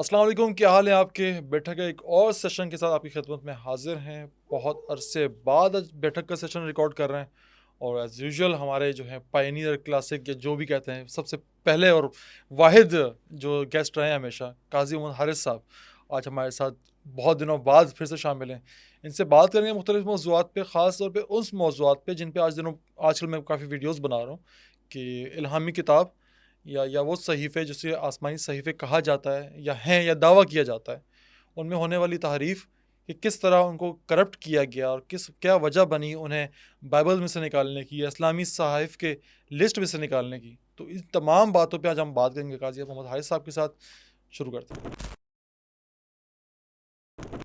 السلام علیکم، کیا حال ہے آپ کے؟ بیٹھک کا ایک اور سیشن کے ساتھ آپ کی خدمت میں حاضر ہیں. بہت عرصے بعد آج بیٹھک کا سیشن ریکارڈ کر رہے ہیں، اور ایز یوزول ہمارے جو ہیں پائنیئر کلاسک یا جو بھی کہتے ہیں سب سے پہلے اور واحد جو گیسٹ رہے ہیں ہمیشہ، قاضی محمد حارث صاحب آج ہمارے ساتھ بہت دنوں بعد پھر سے شامل ہیں. ان سے بات کریں گے مختلف موضوعات پہ، خاص طور پہ اس موضوعات پہ جن پہ آج کل میں کافی ویڈیوز بنا رہا ہوں کہ الہامی کتاب یا وہ صحیفے جسے آسمانی صحیفے کہا جاتا ہے یا ہیں یا دعویٰ کیا جاتا ہے، ان میں ہونے والی تحریف کہ کس طرح ان کو کرپٹ کیا گیا اور کیا وجہ بنی انہیں بائبل میں سے نکالنے کی یا اسلامی صحائف کے لسٹ میں سے نکالنے کی. تو ان تمام باتوں پہ آج ہم بات کریں گے قاضی محمد حارث صاحب کے ساتھ. شروع کرتے ہیں.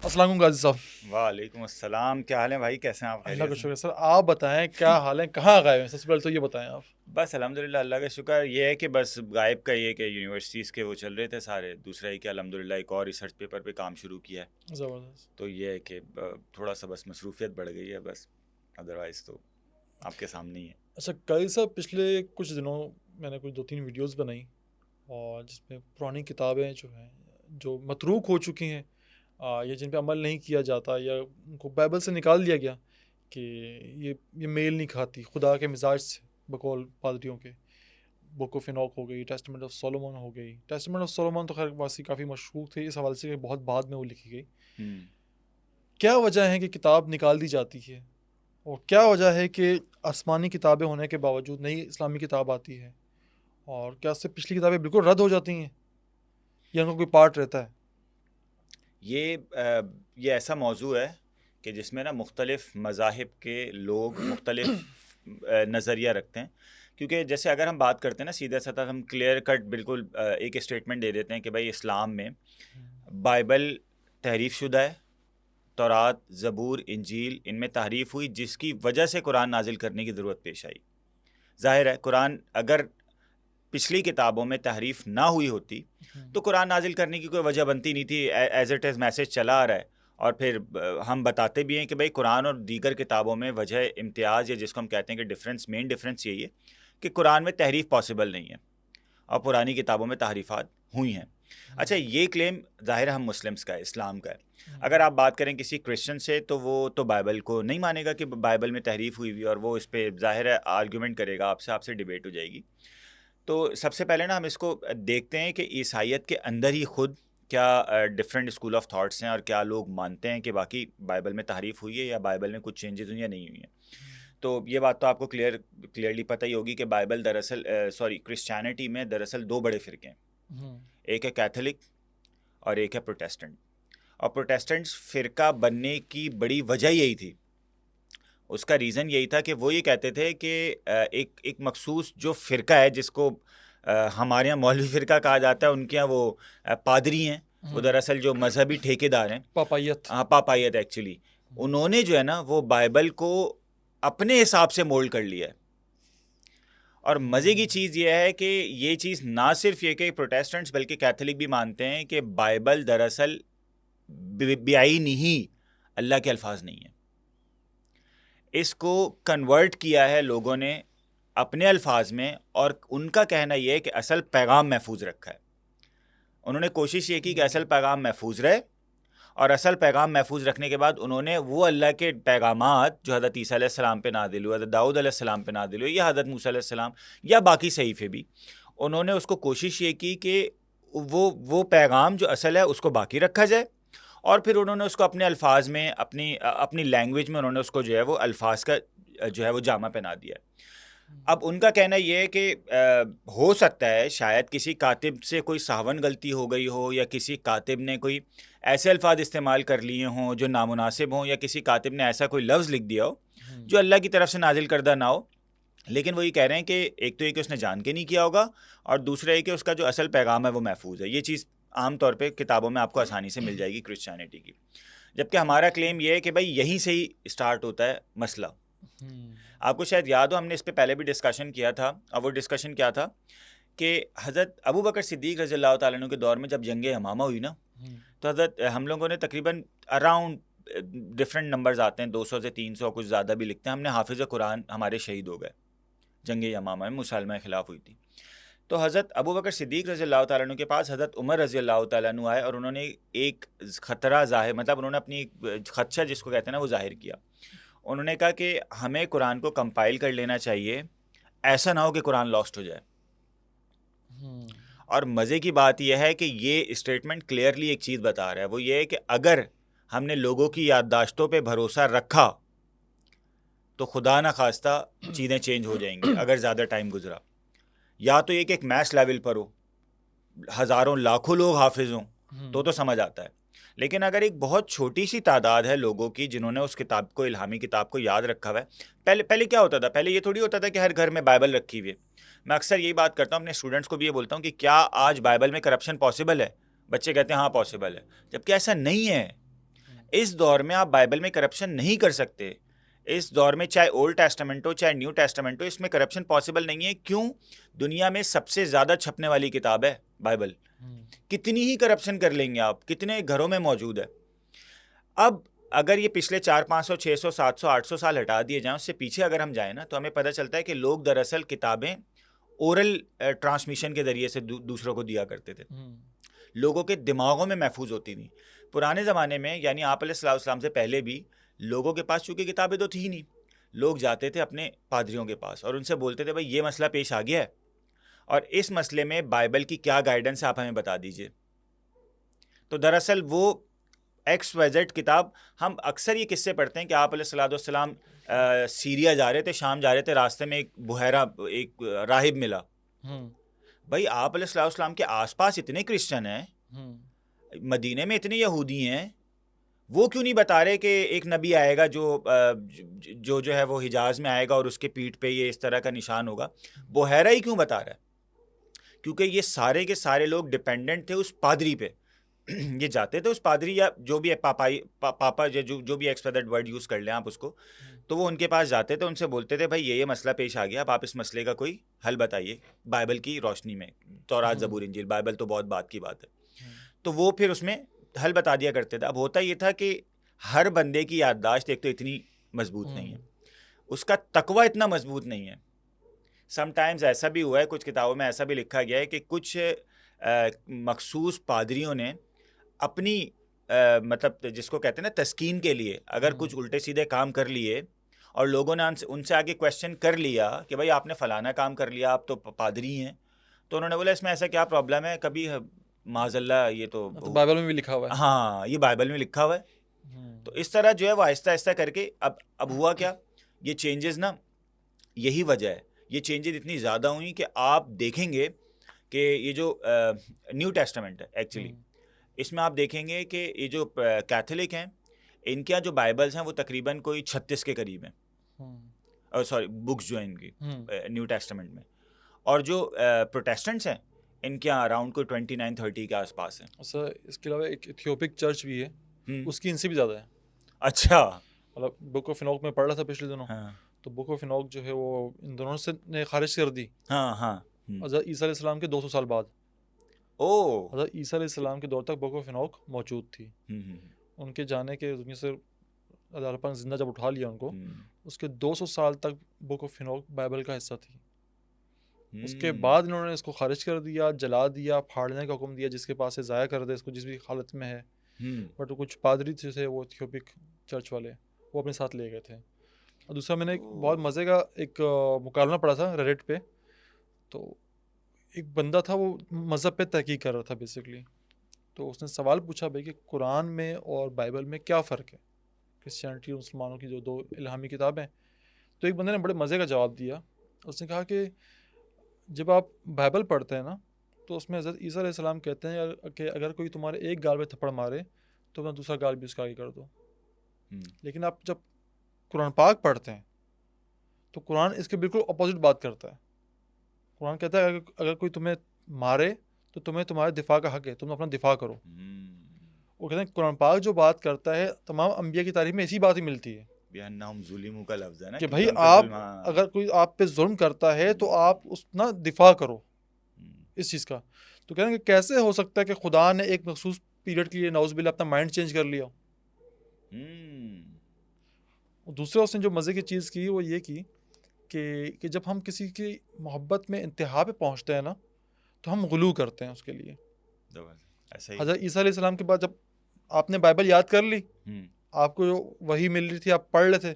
السلام علیکم قاضی صاحب. وعلیکم السلام. کیا حال ہے بھائی؟ کیسے ہیں آپ؟ اللہ خیریت کا سے؟ شکر سر. آپ بتائیں کیا حال ہے، کہاں غائب ہیں؟ سب سے پہلے تو یہ بتائیں آپ. بس الحمدللہ اللہ کا شکر. یہ ہے کہ بس غائب کا یہ کہ یونیورسٹیز کے وہ چل رہے تھے سارے. دوسرا یہ کہ الحمدللہ ایک اور ریسرچ پیپر پہ کام شروع کیا ہے. زبردست. تو یہ ہے کہ تھوڑا سا بس مصروفیت بڑھ گئی ہے بس، ادروائز تو آپ کے سامنے ہی ہے. اچھا قاضی صاحب، پچھلے کچھ دنوں میں نے کچھ 2-3 ویڈیوز بنائی اور جس میں پرانی کتابیں جو ہیں جو متروک ہو چکی ہیں یا جن پہ عمل نہیں کیا جاتا یا ان کو بائبل سے نکال دیا گیا کہ یہ میل نہیں کھاتی خدا کے مزاج سے، بقول پادریوں کے. بک آف انوک ہو گئی، ٹیسٹمنٹ آف سولومون ہو گئی. ٹیسٹمنٹ آف سولومون تو خیر واسی کافی مشہور تھے اس حوالے سے کہ بہت بعد میں وہ لکھی گئی. کیا وجہ ہے کہ کتاب نکال دی جاتی ہے، اور کیا وجہ ہے کہ آسمانی کتابیں ہونے کے باوجود نئی اسلامی کتاب آتی ہے، اور کیا اس سے پچھلی کتابیں بالکل رد ہو جاتی ہیں یا ان کا کوئی پارٹ رہتا ہے؟ یہ ایسا موضوع ہے کہ جس میں نا مختلف مذاہب کے لوگ مختلف نظریہ رکھتے ہیں. کیونکہ جیسے اگر ہم بات کرتے ہیں نا سیدھا سطح، ہم کلیئر کٹ بالکل ایک اسٹیٹمنٹ دے دیتے ہیں کہ بھائی اسلام میں بائبل تحریف شدہ ہے. تورات، زبور، انجیل ان میں تحریف ہوئی جس کی وجہ سے قرآن نازل کرنے کی ضرورت پیش آئی. ظاہر ہے قرآن اگر پچھلی کتابوں میں تحریف نہ ہوئی ہوتی تو قرآن نازل کرنے کی کوئی وجہ بنتی نہیں تھی. ایز اٹ از میسیج چلا آ رہا ہے. اور پھر ہم بتاتے بھی ہیں کہ بھائی قرآن اور دیگر کتابوں میں وجہ امتیاز یا جس کو ہم کہتے ہیں کہ ڈفرینس، مین ڈفرینس یہی ہے کہ قرآن میں تحریف پاسبل نہیں ہے اور پرانی کتابوں میں تحریفات ہوئی ہیں. اچھا، یہ کلیم ظاہر ہم مسلمس کا ہے، اسلام کا ہے. اگر آپ بات کریں کسی کرسچن سے تو وہ تو بائبل کو نہیں مانے گا کہ بائبل میں تحریف ہوئی ہوئی، اور وہ اس پہ ظاہر ہے آرگیومنٹ کرے گا آپ سے ڈیبیٹ ہو جائے گی. تو سب سے پہلے نا ہم اس کو دیکھتے ہیں کہ عیسائیت کے اندر ہی خود کیا ڈفرینٹ اسکول آف تھاٹس ہیں اور کیا لوگ مانتے ہیں کہ باقی بائبل میں تحریف ہوئی ہے یا بائبل میں کچھ چینجز ہوئی یا نہیں ہوئی ہیں. تو یہ بات تو آپ کو کلیئرلی پتہ ہی ہوگی کہ بائبل دراصل کرسچینٹی میں دراصل 2 بڑے فرقے ہیں. ایک ہے کیتھولک اور ایک ہے پروٹیسٹنٹ. اور پروٹیسٹنٹس فرقہ بننے کی بڑی وجہ یہی تھی. اس کا ریزن یہی تھا کہ وہ یہ کہتے تھے کہ ایک مخصوص جو فرقہ ہے جس کو ہمارے یہاں مولوی فرقہ کہا جاتا ہے، ان کے یہاں وہ پادری ہیں، وہ دراصل جو مذہبی ٹھیکیدار ہیں، پاپائیت ایکچولی، انہوں نے جو ہے نا وہ بائبل کو اپنے حساب سے مولڈ کر لیا ہے. اور مزے کی چیز یہ ہے کہ یہ چیز نہ صرف یہ کہ پروٹیسٹنٹس بلکہ کیتھولک بھی مانتے ہیں کہ بائبل دراصل بیائی ہی اللہ کے الفاظ نہیں ہیں. اس کو کنورٹ کیا ہے لوگوں نے اپنے الفاظ میں، اور ان کا کہنا یہ ہے کہ اصل پیغام محفوظ رکھا ہے. انہوں نے کوشش یہ کی کہ اصل پیغام محفوظ رہے، اور اصل پیغام محفوظ رکھنے کے بعد انہوں نے وہ اللہ کے پیغامات جو حضرت عیسیٰ علیہ السلام پہ نازل ہوئے، حضرت داؤد علیہ السلام پہ نازل ہوئے، یا حضرت موسیٰ علیہ السلام یا باقی صحیفے بھی، انہوں نے اس کو کوشش یہ کی کہ وہ پیغام جو اصل ہے اس کو باقی رکھا جائے، اور پھر انہوں نے اس کو اپنے الفاظ میں اپنی لینگویج میں انہوں نے اس کو جو ہے وہ الفاظ کا جو ہے وہ جامہ پہنا دیا ہے. اب ان کا کہنا یہ ہے کہ ہو سکتا ہے شاید کسی کاتب سے کوئی سہون غلطی ہو گئی ہو، یا کسی کاتب نے کوئی ایسے الفاظ استعمال کر لیے ہوں جو نامناسب ہوں، یا کسی کاتب نے ایسا کوئی لفظ لکھ دیا ہو جو اللہ کی طرف سے نازل کردہ نہ ہو. لیکن وہ یہ کہہ رہے ہیں کہ ایک تو یہ کہ اس نے جان کے نہیں کیا ہوگا، اور دوسرا یہ کہ اس کا جو اصل پیغام ہے وہ محفوظ ہے. یہ چیز عام طور پہ کتابوں میں آپ کو آسانی سے مل جائے گی کرسچینٹی کی. جبکہ ہمارا کلیم یہ ہے کہ بھائی یہیں سے ہی اسٹارٹ ہوتا ہے مسئلہ. آپ کو شاید یاد ہو، ہم نے اس پہ پہلے بھی ڈسکشن کیا تھا، اور وہ ڈسکشن کیا تھا کہ حضرت ابو بکر صدیق رضی اللہ تعالیٰ عنہ کے دور میں جب جنگ یمامہ ہوئی نا، تو حضرت ہم لوگوں نے تقریباً اراؤنڈ ڈفرینٹ نمبرز آتے ہیں، 200 سے 300 کچھ زیادہ بھی لکھتے ہیں، ہم نے حافظ قرآن ہمارے شہید ہو گئے جنگ یمامہ میں، مسلمہ کے خلاف ہوئی تھی. تو حضرت ابو بکر صدیق رضی اللہ تعالیٰ عنہ کے پاس حضرت عمر رضی اللہ تعالیٰ عنہ آئے اور انہوں نے ایک خطرہ ظاہر، مطلب انہوں نے اپنی خدشہ جس کو کہتے ہیں نا وہ ظاہر کیا. انہوں نے کہا کہ ہمیں قرآن کو کمپائل کر لینا چاہیے، ایسا نہ ہو کہ قرآن لاسٹ ہو جائے. اور مزے کی بات یہ ہے کہ یہ اسٹیٹمنٹ کلیئرلی ایک چیز بتا رہا ہے، وہ یہ ہے کہ اگر ہم نے لوگوں کی یادداشتوں پہ بھروسہ رکھا تو خدا نہ خواستہ چیزیں چینج ہو جائیں گی اگر زیادہ ٹائم گزرا. یا تو یہ کہ ایک میس لیول پر ہو، ہزاروں لاکھوں لوگ حافظ ہوں تو سمجھ آتا ہے، لیکن اگر ایک بہت چھوٹی سی تعداد ہے لوگوں کی جنہوں نے اس کتاب کو، الہامی کتاب کو یاد رکھا ہوا ہے. پہلے کیا ہوتا تھا؟ پہلے یہ تھوڑی ہوتا تھا کہ ہر گھر میں بائبل رکھی ہوئی ہے. میں اکثر یہی بات کرتا ہوں اپنے اسٹوڈنٹس کو بھی، یہ بولتا ہوں کہ کیا آج بائبل میں کرپشن پاسبل ہے؟ بچے کہتے ہیں ہاں پاسبل ہے، جبکہ ایسا نہیں ہے. اس دور میں آپ بائبل میں کرپشن نہیں کر سکتے. اس دور میں چاہے اولڈ ٹیسٹامنٹ ہو چاہے نیو ٹیسٹامنٹ ہو، اس میں کرپشن پاسبل نہیں ہے. کیوں؟ دنیا میں سب سے زیادہ چھپنے والی کتاب ہے بائبل. کتنی ہی کرپشن کر لیں گے آپ، کتنے گھروں میں موجود ہے. اب اگر یہ پچھلے 400 500 600 700 800 سال ہٹا دیے جائیں، اس سے پیچھے اگر ہم جائیں نا، تو ہمیں پتہ چلتا ہے کہ لوگ دراصل کتابیں اورل ٹرانسمیشن کے ذریعے سے دوسروں کو دیا کرتے تھے. لوگوں کے دماغوں میں محفوظ ہوتی تھیں. پرانے زمانے میں یعنی آپ علیہ الصلوۃ والسلام سے پہلے بھی لوگوں کے پاس چونکہ کتابیں تو تھی ہی نہیں، لوگ جاتے تھے اپنے پادریوں کے پاس اور ان سے بولتے تھے بھائی یہ مسئلہ پیش آ گیا ہے اور اس مسئلے میں بائبل کی کیا گائیڈنس ہے آپ ہمیں بتا دیجئے. تو دراصل وہ ایکس وائی زیڈ کتاب، ہم اکثر یہ قصے پڑھتے ہیں کہ آپ علیہ الصلوۃ والسلام سیریا جا رہے تھے، شام جا رہے تھے، راستے میں ایک بحیرہ، ایک راہب ملا. بھائی آپ علیہ الصلوۃ والسلام کے آس پاس اتنے کرسچن ہیں، مدینے میں اتنے یہودی ہیں، وہ کیوں نہیں بتا رہے کہ ایک نبی آئے گا جو ہے وہ حجاز میں آئے گا اور اس کے پیٹھ پہ یہ اس طرح کا نشان ہوگا؟ بحیرہ ہی کیوں بتا رہا ہے؟ کیونکہ یہ سارے کے سارے لوگ ڈپینڈنٹ تھے اس پادری پہ. یہ جاتے تھے اس پادری یا جو بھی پاپا جو بھی ایکسپیکٹڈ ورڈ یوز کر لیں آپ اس کو، تو وہ ان کے پاس جاتے تھے، ان سے بولتے تھے بھائی یہ مسئلہ پیش آ گیا، اب آپ اس مسئلے کا کوئی حل بتائیے بائبل کی روشنی میں. تورات زبور انجیل، بائبل تو بہت بات کی بات ہے. تو وہ پھر اس میں حل بتا دیا کرتے تھے. اب ہوتا یہ تھا کہ ہر بندے کی یادداشت ایک تو اتنی مضبوط نہیں ہے، اس کا تقوی اتنا مضبوط نہیں ہے. سم ٹائمز ایسا بھی ہوا ہے، کچھ کتابوں میں ایسا بھی لکھا گیا ہے کہ کچھ مخصوص پادریوں نے اپنی مطلب جس کو کہتے ہیں نا تسکین کے لیے اگر کچھ الٹے سیدھے کام کر لیے اور لوگوں نے ان سے آگے کویشچن کر لیا کہ بھائی آپ نے فلانا کام کر لیا، آپ تو پادری ہیں، تو انہوں نے بولا اس میں ایسا کیا پرابلم ہے؟ کبھی معاذ اللہ یہ تو بائبل میں بھی لکھا ہوا ہے. ہاں یہ بائبل میں لکھا ہوا ہے. تو اس طرح جو ہے وہ آہستہ آہستہ کر کے اب ہوا کیا، یہ چینجز نا، یہی وجہ ہے یہ چینجز اتنی زیادہ ہوئی کہ آپ دیکھیں گے کہ یہ جو نیو ٹیسٹامنٹ ہے ایکچولی، اس میں آپ دیکھیں گے کہ یہ جو کیتھولک ہیں ان کے جو بائبلز ہیں وہ تقریباً کوئی 36 کے قریب ہیں، سوری بکس جو ہیں ان کی نیو ٹیسٹامنٹ میں، اور جو پروٹیسٹنٹس ہیں ان کے اراؤنڈ کوئی 29 30 کے آس پاس ہیں. اس کے علاوہ ایک ایتھیوپک چرچ بھی ہے، اس کی ان سے بھی زیادہ ہے. اچھا، مطلب بک آف انوک میں پڑھ رہا تھا پچھلے دنوں، تو بک آف انوک جو ہے وہ ان دونوں سے نے خارج کر دی. حضرت عیسیٰ علیہ السلام کے 200 سال بعد. حضرت عیسیٰ علیہ السلام کے دور تک بک آف انوک موجود تھی. ان کے جانے کے دنیا سے اللہ پاک نے زندہ جب اٹھا لیا ان کو، اس کے 200 سال تک بک آف انوک بائبل کا حصہ تھی. اس کے بعد انہوں نے اس کو خارج کر دیا، جلا دیا، پھاڑنے کا حکم دیا، جس کے پاس ہے ضائع کر دے اس کو جس بھی حالت میں ہے. بٹ کچھ پادری تھے وہ ایتھیوپک چرچ والے، وہ اپنے ساتھ لے گئے تھے. اور دوسرا میں نے ایک بہت مزے کا ایک مکالمہ پڑھا تھا ریڈٹ پہ. تو ایک بندہ تھا وہ مذہب پہ تحقیق کر رہا تھا بیسکلی. تو اس نے سوال پوچھا بھائی کہ قرآن میں اور بائبل میں کیا فرق ہے، کرسچینٹی اور مسلمانوں کی جو دو الہامی کتابیں. تو ایک بندے نے بڑے مزے کا جواب دیا. اس نے کہا کہ جب آپ بائبل پڑھتے ہیں نا تو اس میں حضرت عیسیٰ علیہ السلام کہتے ہیں کہ اگر کوئی تمہارے ایک گال پہ تھپڑ مارے تو اپنا دوسرا گال بھی اس کا آگے کر دو. لیکن آپ جب قرآن پاک پڑھتے ہیں تو قرآن اس کے بالکل اپوزٹ بات کرتا ہے. قرآن کہتا ہے اگر کوئی تمہیں مارے تو تمہیں تمہارے دفاع کا حق ہے، تم اپنا دفاع کرو. وہ کہتے ہیں قرآن پاک جو بات کرتا ہے تمام انبیاء کی تاریخ میں اسی بات ہی ملتی ہے کا لفظ ہے نا کہ بھائی آپ اگر کوئی آپ پہ ظلم کرتا ہے تو آپ اس نا دفاع کرو اس چیز کا. تو کہہ رہے ہیں کہ کیسے ہو سکتا ہے کہ خدا نے ایک مخصوص پیریڈ کے لیے نعوذ باللہ اپنا مائنڈ چینج کر لیا. دوسرا اس نے جو مزے کی چیز کی وہ یہ کی کہ جب ہم کسی کی محبت میں انتہا پہ پہنچتے ہیں نا تو ہم غلو کرتے ہیں اس کے لیے. ایسا ہی. حضرت عیسیٰ علیہ السلام کے بعد جب آپ نے بائبل یاد کر لی, آپ کو جو وہی مل رہی تھی آپ پڑھ رہے تھے,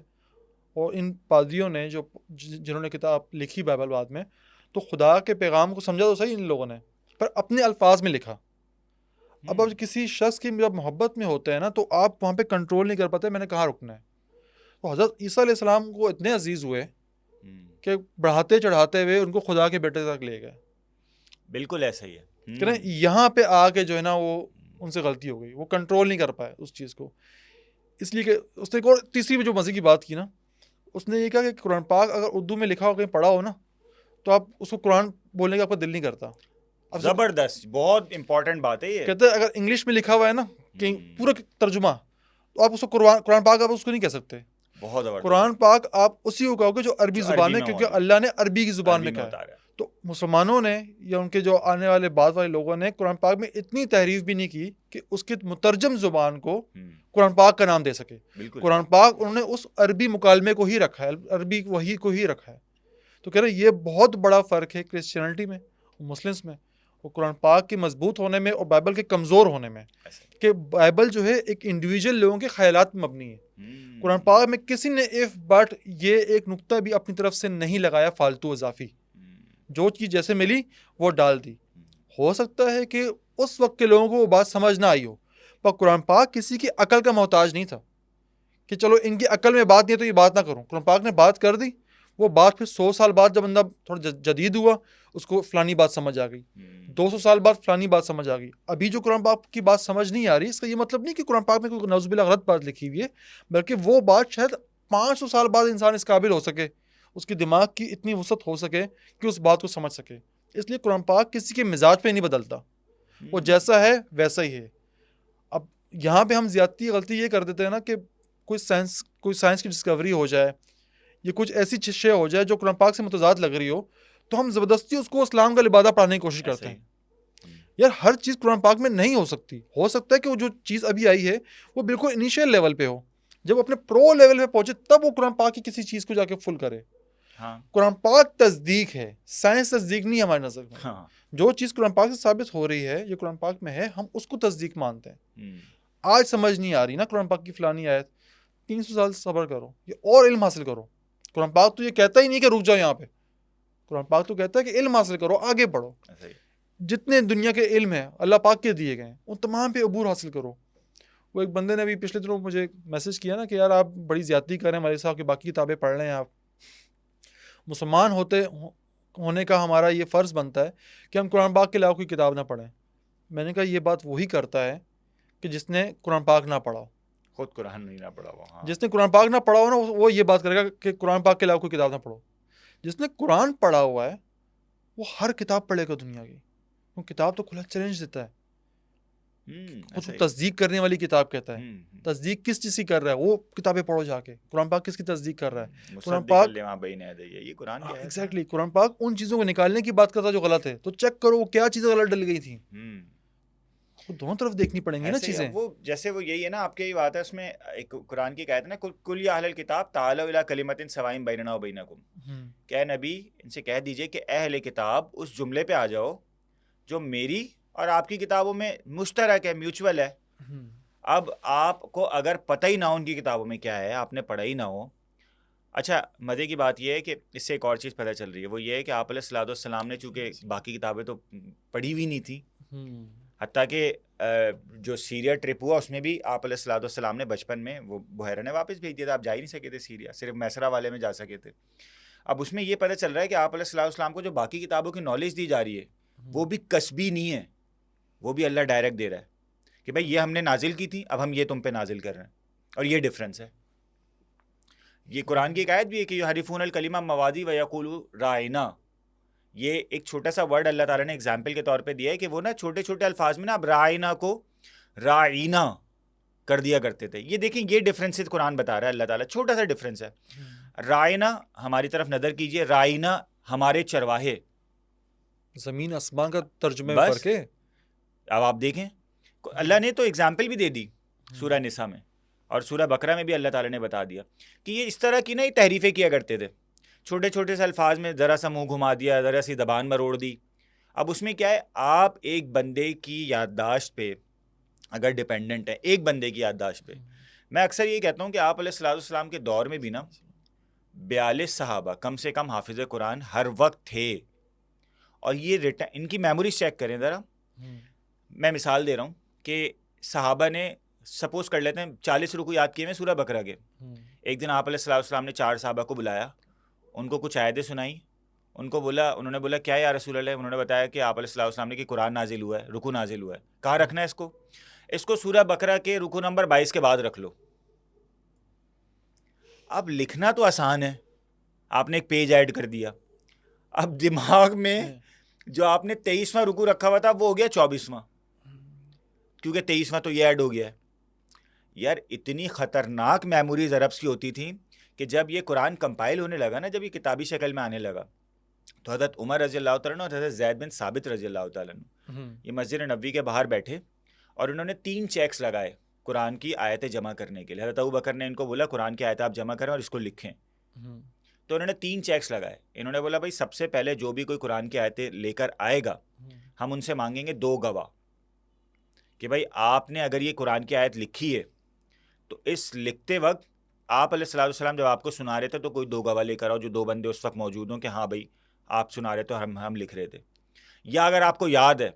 اور ان پادریوں نے جنہوں نے کتاب لکھی بائبل بعد میں, تو خدا کے پیغام کو سمجھا تو صحیح ان لوگوں نے, پر اپنے الفاظ میں لکھا. اب کسی شخص کی جب محبت میں ہوتے ہیں نا, تو آپ وہاں پہ کنٹرول نہیں کر پاتے میں نے کہاں رکنا ہے. تو حضرت عیسیٰ علیہ السلام کو اتنے عزیز ہوئے کہ بڑھاتے چڑھاتے ہوئے ان کو خدا کے بیٹے تک لے گئے. بالکل ایسا ہی ہے کہ نا یہاں پہ آ کے جو ہے نا وہ ان سے غلطی ہو گئی, وہ کنٹرول نہیں کر پائے اس چیز کو. اس لیے کہ اس نے ایک اور تیسری جو مزے کی بات کی نا, اس نے یہ کہا کہ قرآن پاک اگر اردو میں لکھا ہو کہیں پڑھا ہو نا, تو آپ اس کو قرآن بولنے کا آپ کا دل نہیں کرتا. زبردست, بہت امپورٹنٹ بات ہے یہ. کہتے ہیں اگر انگلش میں لکھا ہوا ہے نا کہیں پورا ترجمہ, تو آپ اس کو قرآن پاک آپ اس کو نہیں کہہ سکتے. بہت زبردست. قرآن پاک آپ اسی کو کہو گے جو عربی زبان ہے, کیونکہ اللہ نے عربی کی زبان میں کہا ہے. تو مسلمانوں نے یا ان کے جو آنے والے بعد والے لوگوں نے قرآن پاک میں اتنی تحریف بھی نہیں کی کہ اس کی مترجم زبان کو قرآن پاک کا نام دے سکے. قرآن پاک انہوں نے اس عربی مکالمے کو ہی رکھا ہے, عربی وحی کو ہی رکھا ہے. تو کہہ رہے یہ بہت بڑا فرق ہے کرسچینٹی میں اور مسلمس میں, اور قرآن پاک کے مضبوط ہونے میں اور بائبل کے کمزور ہونے میں, کہ بائبل جو ہے ایک انڈیویجول لوگوں کے خیالات میں مبنی ہے. قرآن پاک میں کسی نے ایف بٹ یہ ایک نقطہ بھی اپنی طرف سے نہیں لگایا فالتو اضافی, جو چیز جیسے ملی وہ ڈال دی. ہو سکتا ہے کہ اس وقت کے لوگوں کو وہ بات سمجھ نہ آئی ہو, پر قرآن پاک کسی کی عقل کا محتاج نہیں تھا کہ چلو ان کی عقل میں بات نہیں ہے تو یہ بات نہ کروں. قرآن پاک نے بات کر دی, وہ بات پھر 100 سال بعد جب بندہ تھوڑا جدید ہوا اس کو فلانی بات سمجھ آ گئی, 200 سال بعد فلانی بات سمجھ آ گئی. ابھی جو قرآن پاک کی بات سمجھ نہیں آ رہی, اس کا یہ مطلب نہیں کہ قرآن پاک میں کوئی نعوذ باللہ غلط بات لکھی ہوئی ہے, بلکہ وہ بات شاید 500 سال بعد انسان اس قابل ہو سکے, اس کی دماغ کی اتنی وسعت ہو سکے کہ اس بات کو سمجھ سکے. اس لیے قرآن پاک کسی کے مزاج پہ نہیں بدلتا, وہ جیسا ہے ویسا ہی ہے. اب یہاں پہ ہم زیادتی غلطی یہ کر دیتے ہیں نا کہ کوئی سائنس کی ڈسکوری ہو جائے, یہ کچھ ایسی شے ہو جائے جو قرآن پاک سے متضاد لگ رہی ہو, تو ہم زبردستی اس کو اسلام کا لبادہ پڑھنے کی کوشش کرتے ہیں. یار ہر چیز قرآن پاک میں نہیں ہو سکتی. ہو سکتا ہے کہ وہ جو چیز ابھی آئی ہے وہ بالکل انیشیل لیول پہ ہو, جب اپنے پرو لیول پہ پہنچے تب وہ قرآن پاک کی کسی چیز کو جا کے فل کرے. قرآن پاک تصدیق ہے, سائنس تصدیق نہیں ہماری نظر میں. جو چیز قرآن پاک سے ثابت ہو رہی ہے یہ قرآن پاک میں ہے, ہم اس کو تصدیق مانتے ہیں. آج سمجھ نہیں آ رہی نا قرآن پاک کی فلانی آیت, 300 سال صبر کرو, یہ اور علم حاصل کرو. قرآن پاک تو یہ کہتا ہی نہیں کہ رک جاؤ یہاں پہ, قرآن پاک تو کہتا ہے کہ علم حاصل کرو, آگے بڑھو. جتنے دنیا کے علم ہیں اللہ پاک کے دیے گئے ہیں ان تمام پہ عبور حاصل کرو. وہ ایک بندے نے ابھی پچھلے دنوں مجھے میسج کیا نا کہ یار آپ بڑی زیادتی کر رہے ہیں ہمارے صاحب کی, باقی کتابیں پڑھ رہے ہیں آپ. مسلمان ہونے کا ہمارا یہ فرض بنتا ہے کہ ہم قرآن پاک کے علاوہ کوئی کتاب نہ پڑھیں. میں نے کہا یہ بات وہی کرتا ہے کہ جس نے قرآن پاک نہ پڑھا ہو, خود قرآن نہیں نہ پڑھا ہو. جس نے قرآن پاک نہ پڑھا ہو نا وہ یہ بات کرے گا کہ قرآن پاک کے علاوہ کوئی کتاب نہ پڑھو. جس نے قرآن پڑھا ہوا ہے وہ ہر کتاب پڑھے گا دنیا کی, وہ کتاب تو کھلا چیلنج دیتا ہے. خود کو تصدیق کرنے والی کتاب کہتا ہے. تصدیق کس چیز کی کر رہا ہے, وہ کتابیں پڑھو جا کے. قرآن پاک کس کی تصدیق کر رہا ہے؟ قرآن پاک یہ قرآن کیا ہے؟ ایگزیکٹلی قرآن پاک ان چیزوں کو نکالنے کی بات کرتا ہے جو غلط ہے, تو چیک کرو وہ کیا چیزیں غلط ڈل گئی تھیں. دونوں طرف دیکھنی پڑیں گی نا چیزیں. وہ جیسے وہ یہی ہے نا, آپ کی یہی بات ہے, اس میں ایک قرآن کی آیت ہے نا, کل یا اہل الکتاب تعالوا الی کلمۃ سواء بیننا وبینکم, کہ اے نبی ان سے کہہ دیجئے کہ اے اہل کتاب اس جملے پہ آ جاؤ جو میری اور آپ کی کتابوں میں مشترک ہے, میوچول ہے. اب آپ کو اگر پتہ ہی نہ ہو ان کی کتابوں میں کیا ہے, آپ نے پڑھا ہی نہ ہو. اچھا مزے کی بات یہ ہے کہ اس سے ایک اور چیز پتہ چل رہی ہے, وہ یہ ہے کہ آپ علیہ الصلوۃ والسلام نے چونکہ باقی کتابیں تو پڑھی ہوئی نہیں تھیں, حتیٰ کہ جو سیریا ٹرپ ہوا اس میں بھی آپ علیہ الصلوۃ والسلام نے بچپن میں وہ بحیرہ نے واپس بھیج دیا تھا, آپ جا ہی نہیں سکے تھے سیریا, صرف میسرا والے میں جا سکے تھے. اب اس میں یہ پتہ چل رہا ہے کہ آپ علیہ الصلوۃ والسلام کو جو باقی کتابوں کی نالج دی جا رہی ہے وہ بھی کسبی نہیں ہے, وہ بھی اللہ ڈائریکٹ دے رہا ہے کہ بھائی یہ ہم نے نازل کی تھی, اب ہم یہ تم پہ نازل کر رہے ہیں, اور یہ ڈفرینس ہے. یہ قرآن کی ایک آیت بھی ہے کہ یحرفون الکلمۃ عن مواضع ویقولون رائنا, یہ ایک چھوٹا سا ورڈ اللہ تعالیٰ نے اگزامپل کے طور پہ دیا ہے کہ وہ نا چھوٹے چھوٹے الفاظ میں نا اب رائنا کو رائنا کر دیا کرتے تھے. یہ دیکھیں یہ ڈفرینس قرآن بتا رہا ہے اللہ تعالیٰ, چھوٹا سا ڈفرینس ہے. رائنا ہماری طرف نظر کیجئے, رائنا ہمارے چرواہے, زمین آسمان کا ترجمے میں فرق ہے. اب آپ دیکھیں اللہ نے تو اگزامپل بھی دے دی سورہ نساء میں, اور سورہ بقرہ میں بھی اللہ تعالیٰ نے بتا دیا کہ یہ اس طرح کی نا تحریفیں کیا کرتے تھے, چھوٹے چھوٹے سے الفاظ میں ذرا سا منہ گھما دیا, ذرا سی زبان مروڑ دی, اب اس میں کیا ہے, آپ ایک بندے کی یادداشت پہ اگر ڈپینڈنٹ ہے, ایک بندے کی یادداشت پہ, میں اکثر یہ کہتا ہوں کہ آپ علیہ الصلوۃ والسلام کے دور میں بھی نا 42 صحابہ کم سے کم حافظ قرآن ہر وقت تھے, اور یہ ان کی میموریز چیک کریں ذرا. میں مثال دے رہا ہوں کہ صحابہ نے سپوز کر لیتے ہیں 40 رکوع یاد کیے ہیں سورہ بقرہ کے. ایک دن آپ علیہ الصلوۃ والسلام نے 4 صحابہ کو بلایا, ان کو کچھ آیتیں سنائی, انہوں نے بولا کیا یا رسول اللہ, انہوں نے بتایا کہ آپ علیہ الصلوۃ والسلام نے کہ قرآن نازل ہوا ہے, رکوع نازل ہوا ہے, کہاں رکھنا ہے اس کو سورہ بقرہ کے رکوع نمبر 22 کے بعد رکھ لو. اب لکھنا تو آسان ہے, آپ نے ایک پیج ایڈ کر دیا, اب دماغ میں جو آپ نے 23واں رکوع رکھا ہوا تھا وہ ہو گیا 24واں, کیونکہ 23واں تو یہ ایڈ ہو گیا ہے. یار اتنی خطرناک میموریز عربس کی ہوتی تھیں کہ جب یہ قرآن کمپائل ہونے لگا نا, جب یہ کتابی شکل میں آنے لگا, تو حضرت عمر رضی اللہ تعالیٰ عنہ اور حضرت زید بن ثابت رضی اللہ تعالیٰ عنہ یہ مسجد نبوی کے باہر بیٹھے, اور انہوں نے 3 چیکس لگائے قرآن کی آیتیں جمع کرنے کے لیے. حضرت ابوبکر نے ان کو بولا قرآن کی آیتیں آپ جمع کریں اور اس کو لکھیں. تو انہوں نے 3 چیکس لگائے. انہوں نے بولا بھائی سب سے پہلے جو بھی کوئی قرآن کی آیتیں لے کر آئے گا ہم ان سے مانگیں گے 2 گواہ, کہ بھائی آپ نے اگر یہ قرآن کی آیت لکھی ہے تو اس لکھتے وقت آپ علیہ الصلوۃ والسلام جب آپ کو سنا رہے تھے تو کوئی 2 گواہ لے کر آؤ, جو 2 بندے اس وقت موجود ہوں کہ ہاں بھائی آپ سنا رہے تھے اور ہم لکھ رہے تھے. یا اگر آپ کو یاد ہے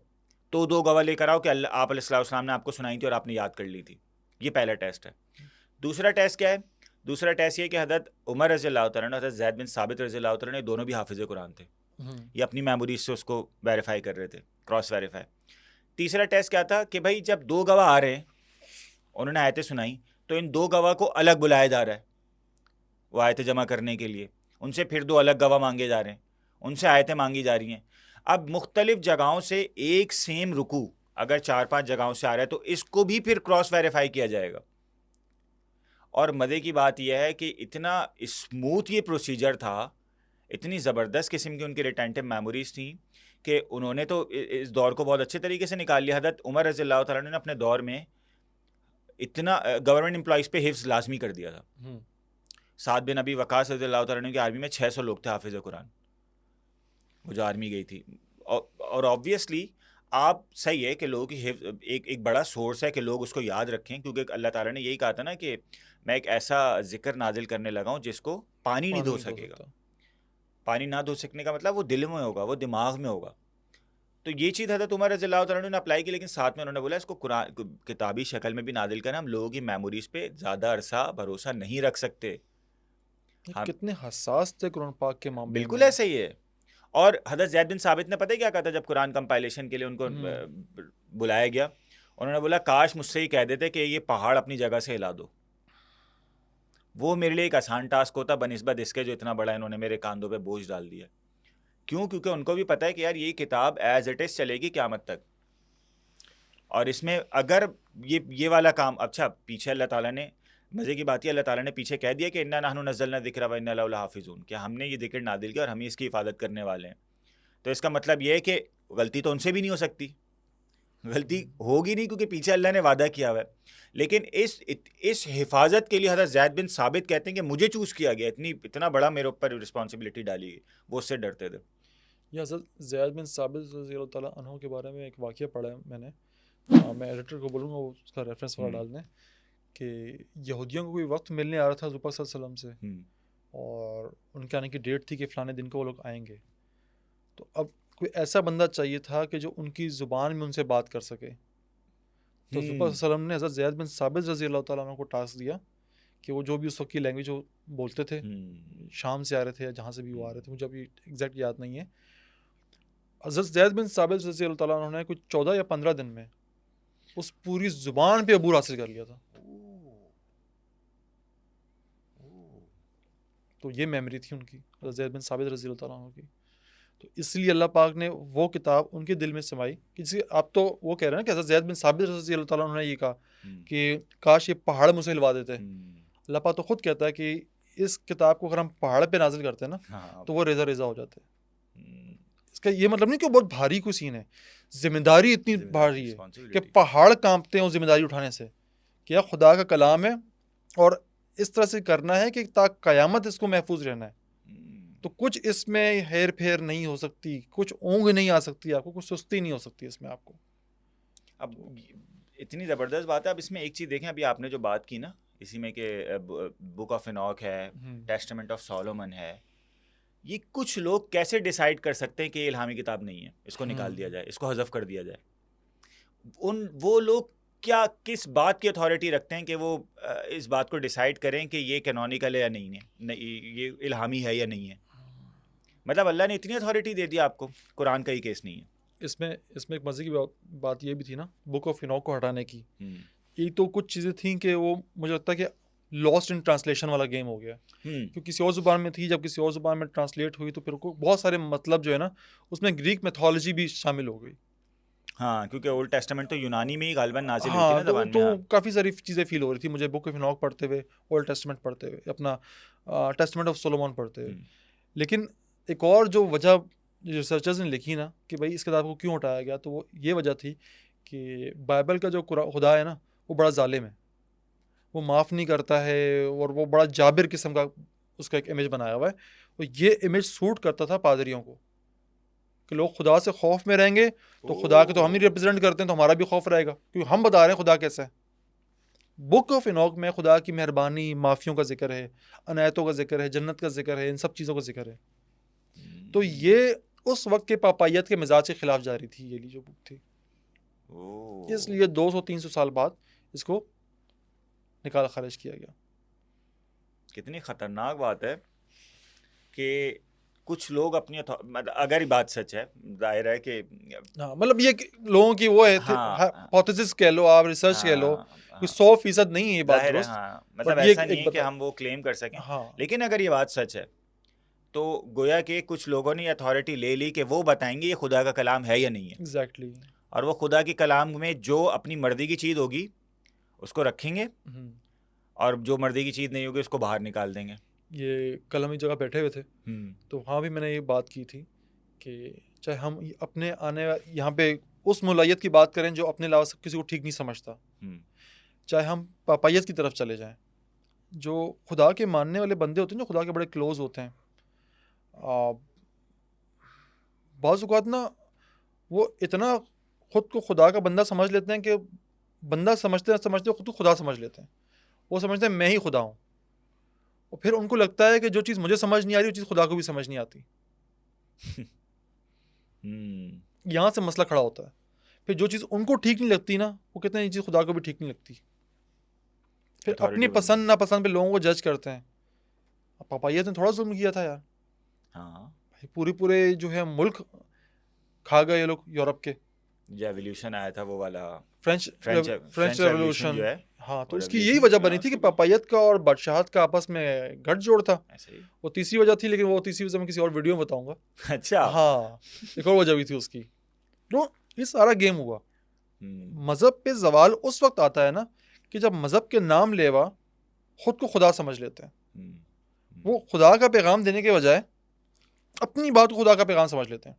تو 2 گواہ لے کر آؤ کہ آپ علیہ الصلوۃ والسلام نے آپ کو سنائی تھی اور آپ نے یاد کر لی تھی. یہ پہلا ٹیسٹ ہے. دوسرا ٹیسٹ کیا ہے؟ دوسرا ٹیسٹ یہ کہ حضرت عمر رضی اللہ تعالیٰ عنہ, حضرت زید بن ثابت رضی اللہ تعالیٰ عنہ, دونوں بھی حافظ قرآن تھے. یہ اپنی میموریز سے اس کو ویریفائی کر رہے تھے, کراس ویریفائی. تیسرا ٹیسٹ کیا تھا کہ بھائی جب 2 گواہ آ رہے ہیں, انہوں نے آیتیں سنائی, تو ان 2 گواہ کو الگ بلایا جا رہا ہے وہ آیتیں جمع کرنے کے لیے, ان سے پھر 2 الگ گواہ مانگے جا رہے ہیں, ان سے آیتیں مانگی جا رہی ہیں. اب مختلف جگہوں سے ایک سیم رکوع اگر 4-5 جگہوں سے آ رہا ہے تو اس کو بھی پھر کراس ویریفائی کیا جائے گا. اور مزے کی بات یہ ہے کہ اتنا اسموتھ یہ پروسیجر تھا, اتنی زبردست قسم کی ان کی ریٹینٹو میموریز تھیں کہ انہوں نے تو اس دور کو بہت اچھے طریقے سے نکال لیا. حضرت عمر رضی اللہ تعالیٰ نے اپنے دور میں اتنا گورنمنٹ امپلائیز پہ حفظ لازمی کر دیا تھا. سعد بن ابی وقاص رضی اللہ تعالیٰ کی آرمی میں 600 لوگ تھے حافظ قرآن, وہ جو آرمی گئی تھی. اور آبویسلی آپ صحیح ہے کہ لوگوں کی ایک بڑا سورس ہے کہ لوگ اس کو یاد رکھیں, کیونکہ اللہ تعالیٰ نے یہی کہا تھا نا کہ میں ایک ایسا ذکر نازل کرنے لگا ہوں جس کو پانی نہیں دھو سکے گا. پانی نہ دھو سکنے کا مطلب وہ دل میں ہوگا, وہ دماغ میں ہوگا. تو یہ چیز حضرت عمر رضی اللہ تعالیٰ نے اپلائی کی, لیکن ساتھ میں انہوں نے بولا اس کو قرآن کتابی شکل میں بھی نازل کرنا, ہم لوگوں کی میموریز پہ زیادہ عرصہ بھروسہ نہیں رکھ سکتے. کتنے حساس تھے قرآن پاک کے معاملے میں. بالکل ایسا ہی ہے. اور حضرت زید بن ثابت نے پتہ کیا کہا تھا جب قرآن کمپائلیشن کے لیے ان کو بلایا گیا, انہوں نے بولا کاش مجھ سے ہی کہہ دیتے کہ یہ پہاڑ اپنی جگہ سے ہلا دو, وہ میرے لیے ایک آسان ٹاسک ہوتا بنسبت اس کے جو اتنا بڑا انہوں نے میرے کاندھوں پہ بوجھ ڈال دیا. کیوں؟ کیونکہ ان کو بھی پتہ ہے کہ یار یہ کتاب ایز اٹ از چلے گی قیامت تک, اور اس میں اگر یہ والا کام, اچھا پیچھے اللہ تعالیٰ نے, مزے کی بات ہے اللہ تعالیٰ نے پیچھے کہہ دیا کہ انا نحن نزلنا الذکر و انا لہ لحافظون, کہ ہم نے یہ ذکر نازل کیا اور ہم ہی اس کی حفاظت کرنے والے ہیں. تو اس کا مطلب یہ ہے کہ غلطی تو ان سے بھی نہیں ہو سکتی, غلطی ہوگی نہیں کیونکہ پیچھے اللہ نے وعدہ کیا ہوا ہے. لیکن اس حفاظت کے لیے حضرت زید بن ثابت کہتے ہیں کہ مجھے چوز کیا گیا, اتنا بڑا میرے اوپر رسپانسبلٹی ڈالی گئی, وہ اس سے ڈرتے تھے. یہ حضرت زید بن ثابت رضی اللہ تعالیٰ عنہ کے بارے میں ایک واقعہ پڑھا ہے میں نے, میں ایڈیٹر کو بولوں گا اس کا ریفرنس والا ڈال دیں, کہ یہودیوں کو کوئی وقت ملنے آ رہا تھا حضور پاک صلی اللہ علیہ وسلم سے, اور ان کے آنے کی ڈیٹ تھی کہ فلانے دن کو وہ لوگ آئیں گے. تو اب کوئی ایسا بندہ چاہیے تھا کہ جو ان کی زبان میں ان سے بات کر سکے. تو حضور پاک صلی اللہ علیہ وسلم نے حضرت زید بن ثابت رضی اللہ تعالیٰ عنہ کو ٹاسک دیا کہ وہ جو بھی اس وقت کی لینگویج وہ بولتے تھے, شام سے آ رہے تھے یا جہاں سے بھی وہ آ رہے تھے, مجھے ابھی ایگزیکٹ یاد نہیں ہے. حضرت زید بن ثابت رضی اللہ تعالیٰ عنہ نے کچھ 14 یا 15 دن میں اس پوری زبان پہ عبور حاصل کر لیا تھا. تو یہ میموری تھی ان کی, حضرت زید بن ثابت رضی اللہ تعالیٰ عنہ کی. تو اس لیے اللہ پاک نے وہ کتاب ان کے دل میں سمائی, کہ جسے آپ تو وہ کہہ رہے ہیں نا کہ حضرت زید بن ثابت رضی اللہ تعالیٰ عنہ نے یہ کہا کہ کاش یہ پہاڑ مجھ سے ہلوا دیتے. اللہ پاک تو خود کہتا ہے کہ اس کتاب کو اگر ہم پہاڑ پہ نازل کرتے ہیں نا تو وہ ریزہ ریزہ ہو جاتے. اس کا یہ مطلب نہیں کہ بہت بھاری کوئی سین ہے, ذمہ داری اتنی بھاری ہے کہ پہاڑ کانپتے ہیں اس ذمہ داری اٹھانے سے, کہ خدا کا کلام ہے اور اس طرح سے کرنا ہے کہ تا قیامت اس کو محفوظ رہنا ہے. تو کچھ اس میں ہیر پھیر نہیں ہو سکتی, کچھ اونگ نہیں آ سکتی آپ کو, کچھ سستی نہیں ہو سکتی اس میں آپ کو. اب اتنی زبردست بات ہے. اب اس میں ایک چیز دیکھیں, ابھی آپ نے جو بات کی نا اسی میں کہ بک آف انوک ہے, ٹیسٹمنٹ آف سولومن ہے, یہ کچھ لوگ کیسے ڈیسائیڈ کر سکتے ہیں کہ یہ الہامی کتاب نہیں ہے, اس کو نکال دیا جائے, اس کو حذف کر دیا جائے؟ وہ لوگ کیا کس بات کی اتھارٹی رکھتے ہیں کہ وہ اس بات کو ڈیسائیڈ کریں کہ یہ کینونیکل ہے یا نہیں ہے, یہ الہامی ہے یا نہیں ہے؟ مطلب اللہ نے اتنی اتھارٹی دے دی آپ کو, قرآن کا ہی کیس نہیں ہے. اس میں ایک مزے کی بات یہ بھی تھی نا بک آف انوک کو ہٹانے کی. ایک تو کچھ چیزیں تھیں کہ وہ مجھے لگتا ہے کہ لاسٹ ان ٹرانسلیشن والا گیم ہو گیا, کیونکہ کسی اور زبان میں تھی, جب کسی اور زبان میں ٹرانسلیٹ ہوئی تو پھر بہت سارے مطلب جو ہے نا اس میں گریک میتھولوجی بھی شامل ہو گئی. ہاں, کیونکہ اولڈ ٹیسٹمنٹ تو یونانی میں ہی غالباً نازل ہوئی تھی نا زبان میں. تو کافی ساری چیزیں فیل ہو رہی تھی مجھے بک آف انوک پڑھتے ہوئے, اولڈ ٹیسٹمنٹ پڑھتے ہوئے, اپنا ٹیسٹمنٹ آف سولومون پڑھتے ہوئے. لیکن ایک اور جو وجہ ریسرچرز نے لکھی نا کہ بھائی اس کتاب کو کیوں ہٹایا گیا, تو وہ یہ وجہ تھی کہ بائبل کا جو خدا ہے نا وہ بڑا ظالم ہے, وہ معاف نہیں کرتا ہے, اور وہ بڑا جابر قسم کا اس کا ایک امیج بنایا ہوا ہے. تو یہ امیج سوٹ کرتا تھا پادریوں کو کہ لوگ خدا سے خوف میں رہیں گے, تو خدا کے تو ہم ہی ریپرزینٹ کرتے ہیں, تو ہمارا بھی خوف رہے گا کیونکہ ہم بتا رہے ہیں خدا کیسا ہے. بک آف انوک میں خدا کی مہربانی, معافیوں کا ذکر ہے, عنایتوں کا ذکر ہے, جنت کا ذکر ہے, ان سب چیزوں کا ذکر ہے. تو یہ اس وقت کے پاپائیت کے مزاج کے خلاف جاری تھی یہ جو بک تھی, اس لیے 200-300 سال بعد اس کو نکال خارج کیا گیا. کتنی خطرناک بات ہے کہ کچھ لوگ اپنی اگر یہ بات سچ ہے, ظاہر ہے کہ مطلب یہ لوگوں کی وہ ہے ہائپوتھیسس کہہ لو, آپ ریسرچ کہہ لو, 100% نہیں ہے یہ بات درست, مطلب ایسا نہیں ہے کہ ہم وہ کلیم کر سکیں. لیکن اگر یہ بات سچ ہے تو گویا کہ کچھ لوگوں نے اتھارٹی لے لی کہ وہ بتائیں گے یہ خدا کا کلام ہے یا نہیں ہے. ایگزیکٹلی. اور وہ خدا کے کلام میں جو اپنی مرضی کی چیز ہوگی اس کو رکھیں گے, اور جو مرضی کی چیز نہیں ہوگی اس کو باہر نکال دیں گے. یہ کل ہم ایک جگہ بیٹھے ہوئے تھے تو وہاں بھی میں نے یہ بات کی تھی کہ چاہے ہم اپنے آنے یہاں پہ اس مولائیت کی بات کریں جو اپنے علاوہ کسی کو ٹھیک نہیں سمجھتا, چاہے ہم پاپائیت کی طرف چلے جائیں, جو خدا کے ماننے والے بندے ہوتے ہیں, جو خدا کے بڑے کلوز ہوتے ہیں, بعض اوقات نا وہ اتنا خود کو خدا کا بندہ سمجھ لیتے ہیں کہ بندہ سمجھتے خود کو خدا سمجھ لیتے ہیں. وہ سمجھتے ہیں میں ہی خدا ہوں, اور پھر ان کو لگتا ہے کہ جو چیز مجھے سمجھ نہیں آ رہی وہ چیز خدا کو بھی سمجھ نہیں آتی. یہاں سے مسئلہ کھڑا ہوتا ہے. پھر جو چیز ان کو ٹھیک نہیں لگتی نا وہ کہتے ہیں یہ چیز خدا کو بھی ٹھیک نہیں لگتی. پھر اپنی پسند ناپسند پہ لوگوں کو جج کرتے ہیں. پاپائیت نے تھوڑا ظلم کیا تھا یار, پورے جو ہے ملک کھا گئے یہ لوگ یورپ کے. جو ایولیوشن آیا تھا وہ والا فرینچ ریولوشن, ہاں, تو اس کی یہی وجہ بنی تھی کہ پاپائیت کا اور بادشاہت کا آپس میں گٹھ جوڑ تھا. وہ تیسری وجہ تھی, لیکن وہ تیسری وجہ میں کسی اور ویڈیو میں بتاؤں گا. اچھا, ہاں, ایک اور وجہ بھی تھی اس کی. تو یہ سارا گیم ہوا. مذہب پہ زوال اس وقت آتا ہے نا کہ جب مذہب کے نام لیوا خود کو خدا سمجھ لیتے ہیں. وہ خدا کا پیغام دینے کے بجائے اپنی بات کو خدا کا پیغام سمجھ لیتے ہیں.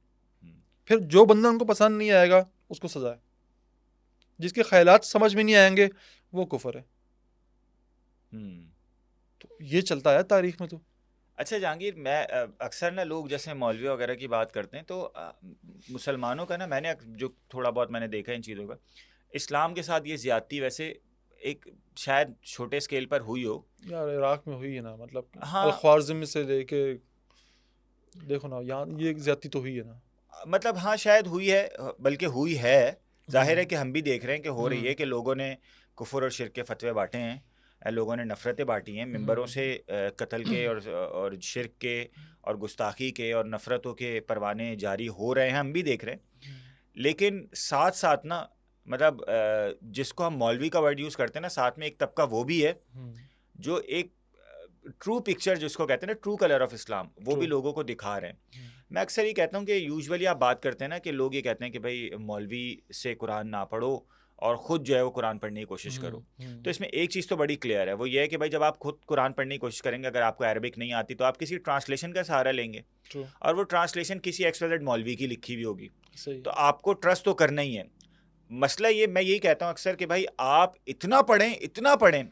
پھر جو بندہ ان کو پسند نہیں آئے گا اس کو سزا ہے, جس کے خیالات سمجھ میں نہیں آئیں گے وہ کفر ہے. تو یہ چلتا ہے تاریخ میں. تو اچھا جہانگیر, میں اکثر نا لوگ جیسے مولوی وغیرہ کی بات کرتے ہیں تو مسلمانوں کا نا, میں نے جو تھوڑا بہت میں نے دیکھا ان چیزوں کا, اسلام کے ساتھ یہ زیادتی ویسے ایک شاید چھوٹے اسکیل پر ہوئی ہو یار, عراق میں ہوئی ہے نا, مطلب الخوارزم سے لے کے دیکھو نا, یہاں یہ زیادتی تو ہوئی ہے نا. مطلب ہاں شاید ہوئی ہے, بلکہ ہوئی ہے. ظاہر ہے کہ ہم بھی دیکھ رہے ہیں کہ ہو رہی ہے, کہ لوگوں نے کفر اور شرک کے فتوے بانٹے ہیں, لوگوں نے نفرتیں بانٹی ہیں ممبروں سے, قتل کے اور شرک کے اور گستاخی کے اور نفرتوں کے پروانے جاری ہو رہے ہیں, ہم بھی دیکھ رہے ہیں. لیکن ساتھ ساتھ نا, مطلب جس کو ہم مولوی کا ورڈ یوز کرتے ہیں نا, ساتھ میں ایک طبقہ وہ بھی ہے جو ایک ٹرو پکچر جس کو کہتے ہیں نا, ٹرو کلر آف اسلام, وہ بھی لوگوں کو دکھا رہے ہیں. میں اکثر یہ کہتا ہوں کہ یوزولی آپ بات کرتے ہیں نا کہ لوگ یہ کہتے ہیں کہ بھائی مولوی سے قرآن نہ پڑھو اور خود جو ہے وہ قرآن پڑھنے کی کوشش کرو. تو اس میں ایک چیز تو بڑی کلیئر ہے, وہ یہ ہے کہ بھائی جب آپ خود قرآن پڑھنے کی کوشش کریں گے, اگر آپ کو عربک نہیں آتی تو آپ کسی ٹرانسلیشن کا سہارا لیں گے, اور وہ ٹرانسلیشن کسی ایکسپرٹ مولوی کی لکھی ہوئی ہوگی, تو آپ کو ٹرسٹ تو کرنا ہی ہے. مسئلہ یہ, میں یہی کہتا ہوں اکثر کہ بھائی آپ اتنا پڑھیں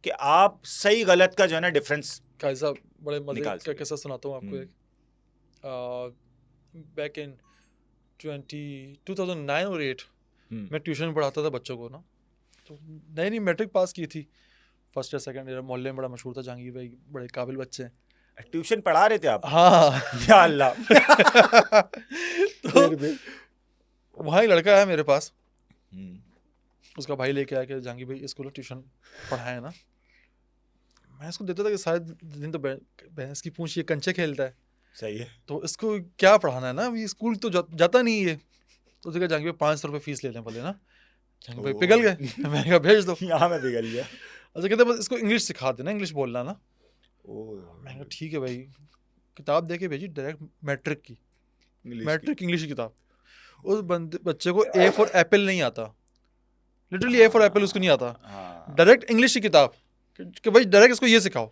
کہ آپ صحیح غلط کا جو ہے نا ڈفرینس قائد صاحب بڑے مزے نکال کا قصہ سناتا ہوں آپ کو ایک. بیک ان 2009 اور 8 میں ٹیوشن پڑھاتا تھا بچوں کو نا. تو نئی نئی میٹرک پاس کی تھی, فرسٹ یا سیکنڈ ایئر. محلے میں بڑا مشہور تھا جہانگیر بھائی, بڑے قابل بچے ہیں. ٹیوشن پڑھا رہے تھے آپ؟ ہاں یا اللہ. تو وہاں ایک لڑکا ہے میرے پاس, اس کا بھائی لے کے آیا کہ جہانگیر بھائی اس کو ٹیوشن پڑھائے نا. میں اس کو دیتا تھا کہ سارے دن تو بھینس کی پونچھ یہ کنچے کھیلتا ہے, صحیح ہے, تو اس کو کیا پڑھانا ہے نا, ابھی اسکول تو جاتا نہیں ہے. تو اسے کہا جہانگیر بھائی 500 روپے فیس لے لیں بولے نا. جہانگیر بھائی پگھل گئے, میں نے کہا بھیج دو. یہاں میں پگھل گیا. اچھا کہتے بس اس کو انگلش سکھا دینا, انگلش بولنا نا. میں نے کہا ٹھیک ہے بھائی. کتاب دے کے بھیجی ڈائریکٹ میٹرک کی, میٹرک انگلش کی کتاب. اس بچے کو اے فار ایپل نہیں آتا, لٹرلی اے فار ایپل اس کو نہیں آتا. ڈائریکٹ انگلش کی کتاب کہ بھائی ڈائریکٹ اس کو یہ سکھاؤ.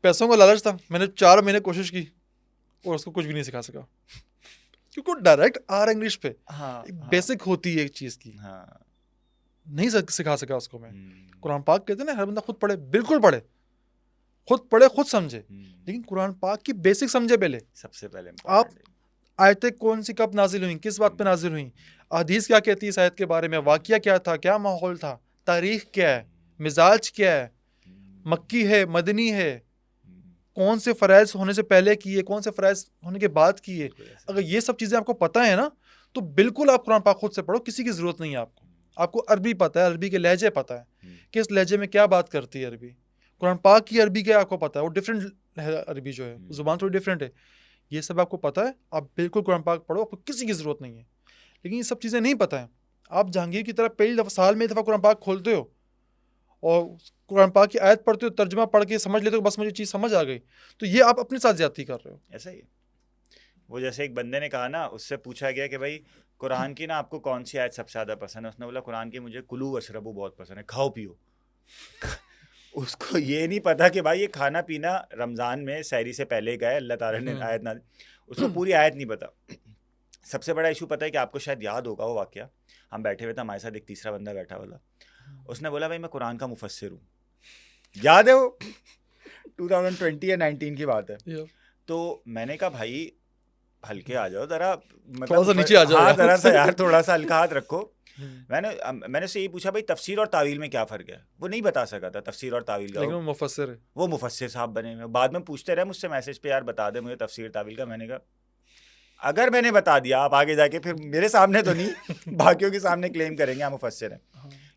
پیسوں کا لالچ تھا, میں نے 4 مہینے کوشش کی اور اس کو کچھ بھی نہیں سکھا سکا, کیونکہ ڈائریکٹ انگلش پہ بیسک ہوتی ہے ایک چیز کی, نہیں سکھا سکا اس کو میں. قرآن پاک کہتے ہیں نا ہر بندہ خود پڑھے, بالکل پڑھے, خود پڑھے خود سمجھے, لیکن قرآن پاک کی بیسک سمجھے پہلے. سب سے پہلے آپ آیتیں کون سی کب نازل ہوئیں, کس بات پہ نازل ہوئیں, احادیث کیا کہتی ہے اس آیت کے بارے میں, واقعہ کیا تھا, کیا ماحول تھا, تاریخ کیا ہے, مزاج کیا ہے, مکی ہے مدنی ہے, کون سے فرائض ہونے سے پہلے کیے, کون سے فرائض ہونے کے بعد کیے. اگر یہ سب چیزیں آپ کو پتہ ہے نا تو بالکل آپ قرآن پاک خود سے پڑھو, کسی کی ضرورت نہیں ہے آپ کو. آپ کو عربی پتہ ہے, عربی کے لہجے پتہ ہے کہ اس لہجے میں کیا بات کرتی ہے عربی. قرآن پاک کی عربی کیا آپ کو پتہ ہے, وہ ڈفرینٹ عربی جو ہے, زبان تھوڑی ڈفرینٹ ہے. یہ سب آپ کو پتہ ہے, آپ بالکل قرآن پاک پڑھو, آپ کو کسی کی ضرورت نہیں ہے. لیکن یہ سب چیزیں نہیں پتہ ہیں. آپ جہانگیر کی طرح پہلی دفعہ سال میں ایک دفعہ قرآن پاک کھولتے ہو اور قرآن پاک کی آیت پڑھتے ہو, ترجمہ پڑھ کے سمجھ لیتے ہو, بس مجھے چیز سمجھ آ گئی, تو یہ آپ اپنے ساتھ زیادتی کر رہے ہو. ایسا ہی ہے. وہ جیسے ایک بندے نے کہا نا, اس سے پوچھا گیا کہ بھائی قرآن کی نا آپ کو کون سی آیت سب سے زیادہ پسند ہے. اس نے بولا قرآن کی مجھے کلو وشربو بہت پسند ہے, کھاؤ پیو. اس کو یہ نہیں پتا کہ بھائی یہ کھانا پینا رمضان میں سحری سے پہلے کا ہے, اللہ تعالیٰ نے آیت نہ, اس کو پوری آیت نہیں پتا. سب سے بڑا ایشو پتہ ہے کہ آپ کو شاید یاد ہوگا وہ واقعہ, ہم بیٹھے ہوئے تھے, ہمارے ساتھ ایک تیسرا بندہ بیٹھا ہوا تھا, اس نے بولا بھائی میں قرآن کا مفسر ہوں. یاد ہے وہ 2020 یا 19 کی بات ہے. تو میں نے کہا بھائی ہلکے آ جاؤ ذرا, تھوڑا سا نیچے آ جاؤ, ہاں ذرا سا یار, تھوڑا سا ہلکا ہاتھ رکھو. میں نے سے یہ پوچھا بھائی تفسیر اور تعویل میں کیا فرق ہے, وہ نہیں بتا سکا تھا تفسیر اور تعویل کا, لیکن وہ مفسر ہے, وہ مفسر صاحب بنے ہوئے. بعد میں پوچھتے رہے مجھ سے میسج پہ, یار بتا دے مجھے تفسیر تعویل کا. میں نے کہا اگر میں نے بتا دیا آپ آگے جا کے پھر میرے سامنے تو نہیں, باقیوں کے سامنے کلیم کریں گے آپ مفسر ہیں.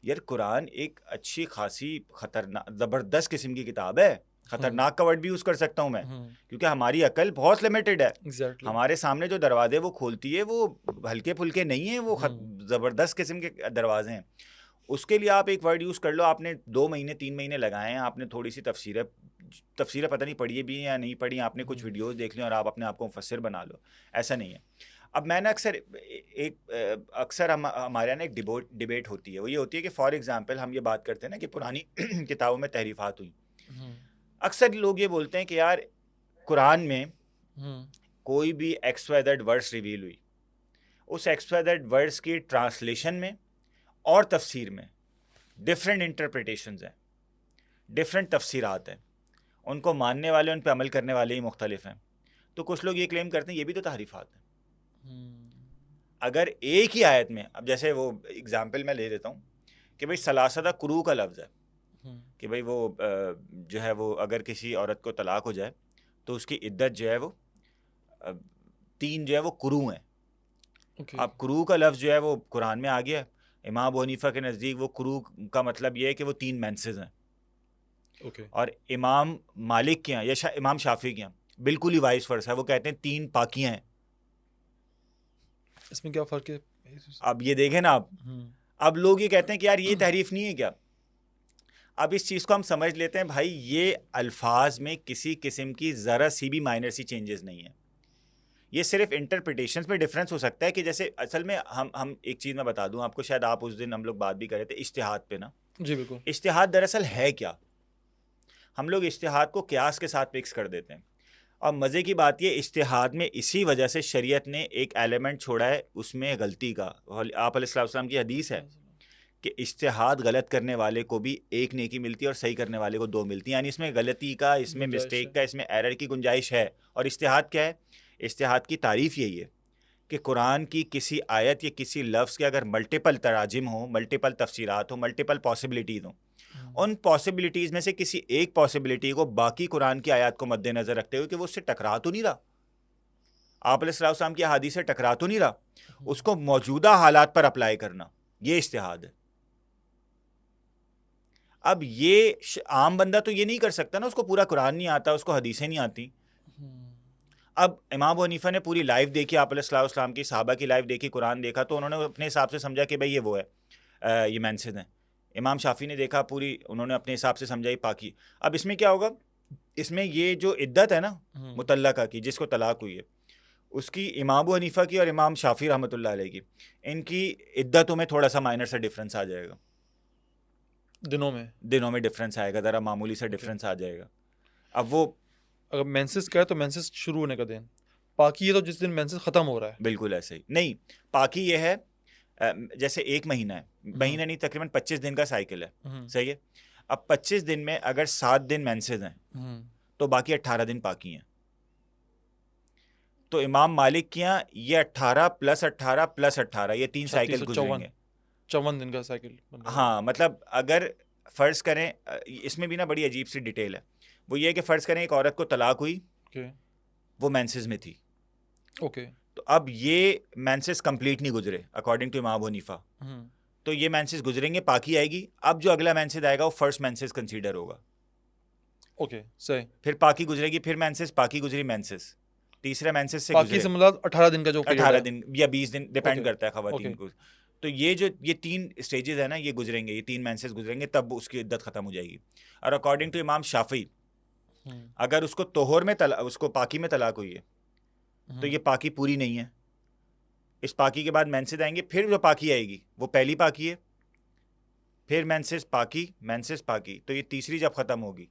یار قرآن ایک اچھی خاصی خطرناک زبردست قسم کی کتاب ہے. خطرناک کا ورڈ بھی یوز کر سکتا ہوں میں, کیونکہ ہماری عقل بہت لمیٹڈ ہے. ہمارے سامنے جو دروازے وہ کھولتی ہے وہ ہلکے پھلکے نہیں ہیں, وہ زبردست قسم کے دروازے ہیں. اس کے لیے آپ ایک ورڈ یوز کر لو, آپ نے 2 مہینے 3 مہینے لگائے ہیں, آپ نے تھوڑی سی تفسیریں پتہ نہیں پڑھی بھی ہیں یا نہیں پڑھی, آپ نے کچھ ویڈیوز دیکھ لی اور آپ اپنے آپ کو مفسر بنا لو. ایسا نہیں ہے. اب میں نے اکثر ہمارے یہاں ایک ڈبیٹ ہوتی ہے, وہ یہ ہوتی ہے کہ فار ایگزامپل ہم یہ بات کرتے ہیں نا کہ پرانی کتابوں میں تحریفات ہوئی. اکثر لوگ یہ بولتے ہیں کہ یار قرآن میں کوئی بھی x y z words reveal ہوئی, اس ایکس وائی زیڈ ورڈس کی ٹرانسلیشن میں اور تفسیر میں ڈفرینٹ انٹرپریٹیشنز ہیں, ڈفرینٹ تفسیرات ہیں, ان کو ماننے والے ان پہ عمل کرنے والے ہی مختلف ہیں. تو کچھ لوگ یہ کلیم کرتے ہیں یہ بھی تو تحریفات ہیں. اگر ایک ہی آیت میں, اب جیسے وہ اگزامپل میں لے لیتا ہوں کہ بھائی ثلاثہ قروء کا لفظ ہے, کہ بھائی وہ جو ہے وہ اگر کسی عورت کو طلاق ہو جائے تو اس کی عدت جو ہے وہ 3 جو ہے وہ قروء ہیں. اب قروء کا لفظ جو ہے وہ قرآن میں آ گیا ہے. امام ابو حنیفہ کے نزدیک وہ قروء کا مطلب یہ ہے کہ وہ 3 مینسز ہیں. اور امام مالک کے ہیں یا امام شافعی کے ہیں بالکل ہی وائس ورسا ہے, وہ کہتے ہیں 3 پاکیاں ہیں. اس میں کیا فرق ہے؟ اب یہ دیکھیں نا آپ, اب لوگ یہ کہتے ہیں کہ یار یہ تحریف نہیں ہے کیا. اب اس چیز کو ہم سمجھ لیتے ہیں بھائی یہ الفاظ میں کسی قسم کی ذرا سی بھی مائنر سی چینجز نہیں ہیں, یہ صرف انٹرپریٹیشنز میں ڈفرینس ہو سکتا ہے. کہ جیسے اصل میں ہم ایک چیز میں بتا دوں آپ کو, شاید آپ اس دن ہم لوگ بات بھی کر رہے تھے اجتہاد پہ نا. جی بالکل. اجتہاد دراصل ہے کیا؟ ہم لوگ اجتہاد کو قیاس کے ساتھ مکس کر دیتے ہیں, اور مزے کی بات یہ اجتہاد میں اسی وجہ سے شریعت نے ایک ایلیمنٹ چھوڑا ہے اس میں غلطی کا. آپ علیہ السلام کی حدیث ہے کہ اجتہاد غلط کرنے والے کو بھی ایک نیکی ملتی ہے اور صحیح کرنے والے کو 2 ملتی ہیں. یعنی اس میں غلطی کا، اس میں گنجائش مسٹیک ہے. کا، اس میں ایرر کی گنجائش ہے. اور اجتہاد کیا ہے؟ اجتہاد کی تعریف یہی ہے کہ قرآن کی کسی آیت یا کسی لفظ کے اگر ملٹیپل تراجم ہوں، ملٹیپل تفسیرات ہوں، ملٹیپل پاسبلٹیز ہوں، ان پاسبلٹیز میں سے کسی ایک پاسبلٹی کو باقی قرآن کی آیات کو مد نظر رکھتے ہوئے کہ وہ اس سے ٹکرا تو نہیں رہا، آپ علیہ الصلوۃ والسلام کی احادیث سے ٹکرا تو نہیں رہا، اس کو موجودہ حالات پر اپلائی کرنا، یہ اجتہاد ہے. اب یہ عام بندہ تو یہ نہیں کر سکتا نا، اس کو پورا قرآن نہیں آتا، اس کو حدیثیں نہیں آتی. اب امام ابو حنیفہ نے پوری لائف دیکھی آپ علیہ السلام کی، صحابہ کی لائف دیکھی، قرآن دیکھا، تو انہوں نے اپنے حساب سے سمجھا کہ بھئی یہ وہ ہے، یہ مینسز ہیں. امام شافعی نے دیکھا پوری، انہوں نے اپنے حساب سے سمجھا یہ پاکی. اب اس میں کیا ہوگا؟ اس میں یہ جو عدت ہے نا مطلقہ کی، جس کو طلاق ہوئی ہے، اس کی امام ابو حنیفہ کی اور امام شافعی رحمۃ اللہ علیہ کی، ان کی عدتوں میں تھوڑا سا مائنر سا ڈفرنس آ جائے گا، دنوں میں ڈفرنس آئے گا، ذرا معمولی سا ڈفرنس آ جائے گا. اب وہ اگر مینسز کا ہے تو مینسز شروع ہونے کا دن، پاکی ہے تو جس دن مینسز ختم ہو رہا ہے. بالکل ایسے ہی نہیں، پاکی یہ ہے جیسے ایک مہینہ ہے، مہینہ نہیں تقریباً 25 دن کا سائیکل ہے، صحیح ہے. اب 25 دن میں اگر 7 دن مینسز ہیں تو باقی 18 دن پاکی ہیں. تو امام مالک کے یہاں یہ 18 + 18 + 18 یہ 3 سائیکل گزریں گے، 54 دن کا سائیکل. ہاں مطلب اگر فرض کریں، اس میں بھی نا بڑی عجیب سی ڈیٹیل ہے، وہ یہ کہ فرض کریں ایک عورت کو طلاق ہوئی، وہ مینسز میں تھی، اوکے، تو اب یہ مینسز کمپلیٹ نہیں گزرے اکارڈنگ ٹو امام ابو حنیفہ، تو یہ مینسز گزریں گے، پاکی آئے گی. اب جو اگلا مینسز آئے گا وہ فرسٹ مینسز کنسیڈر ہوگا، اوکے صحیح. پھر پاکی گزرے گی، پھر مینسز، پاکی گزری مینسز، تیسرا مینسز سے پاکی گزرے سے مطلب 18 دن کا جو پیریڈ 18 ہے، دن یا 20 دن ڈیپینڈ کرتا ہے خواتین اوکے. کو. تو یہ 3 اسٹیجز ہیں نا، یہ گزریں گے، یہ 3 مینسز گزریں گے، تب اس کی عدت ختم ہو جائے گی. اور اکارڈنگ ٹو امام شافعی اگر اس کو طہور میں اس کو پاکی میں طلاق ہوئی ہے تو یہ پاکی پوری نہیں ہے. اس پاکی کے بعد مینسز آئیں گے، پھر جو پاکی آئے گی وہ پہلی پاکی ہے، پھر مینسز پاکی، مینسز پاکی، تو یہ تیسری جب ختم ہوگی،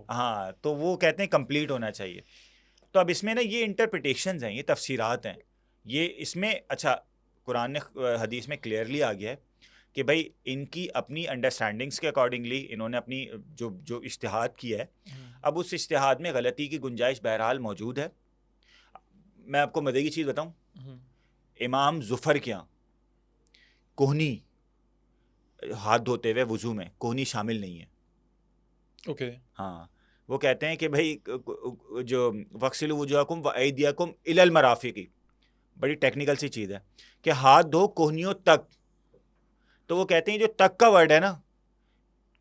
ہاں تو وہ کہتے ہیں کمپلیٹ ہونا چاہیے. تو اب اس میں نا یہ انٹرپریٹیشنز ہیں، یہ تفسیرات ہیں، یہ اس میں اچھا قرآن نے حدیث میں کلیئرلی آ گیا ہے کہ بھائی ان کی اپنی انڈرسٹینڈنگس کے اکارڈنگلی انہوں نے اپنی جو اجتہاد کیا ہے، اب اس اجتہاد میں غلطی کی گنجائش بہرحال موجود ہے. میں آپ کو مزے کی چیز بتاؤں، امام ظفر کے یہاں کوہنی ہاتھ دھوتے ہوئے وضو میں کوہنی شامل نہیں ہے. اوکے، ہاں وہ کہتے ہیں کہ بھائی جو وغسلوا وجوہکم وایدیکم الی المرافق، بڑی ٹیکنیکل سی چیز ہے کہ ہاتھ دھو کوہنیوں تک. تو وہ کہتے ہیں جو تک کا ورڈ ہے نا،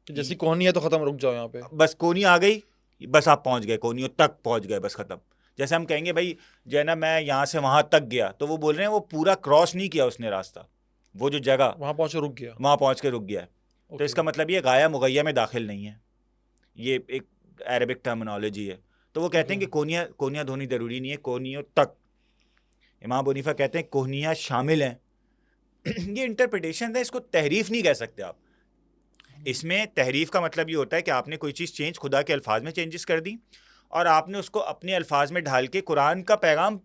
جیسی کہانی ہے تو ختم، رک جاؤ یہاں پہ، بس کونی آ گئی، بس آپ پہنچ گئے، کونیوں تک پہنچ گئے، بس ختم. جیسے ہم کہیں گے بھائی جو ہے نا میں یہاں سے وہاں تک گیا، تو وہ بول رہے ہیں وہ پورا کراس نہیں کیا اس نے راستہ، وہ جو جگہ وہاں پہنچ کے رک گیا، وہاں پہنچ کے رک گیا ہے. تو اس کا مطلب یہ غایہ مغیہ میں داخل نہیں ہے، یہ ایک عربک ٹرمنالوجی ہے. تو وہ کہتے ہیں کہ کونیاں دھونی ضروری نہیں ہے، کونیوں تک. امام ابو حنیفہ کہتے ہیں کونیاں شامل ہیں. یہ انٹرپریٹیشن ہے، اس کو تحریف نہیں کہہ سکتے آپ. اس میں تحریف کا مطلب یہ ہوتا ہے کہ آپ نے کوئی چیز چینج خدا کے الفاظ میں چینجز کر دی اور آپ نے اس کو اپنے الفاظ میں ڈھال کے قرآن کا پیغام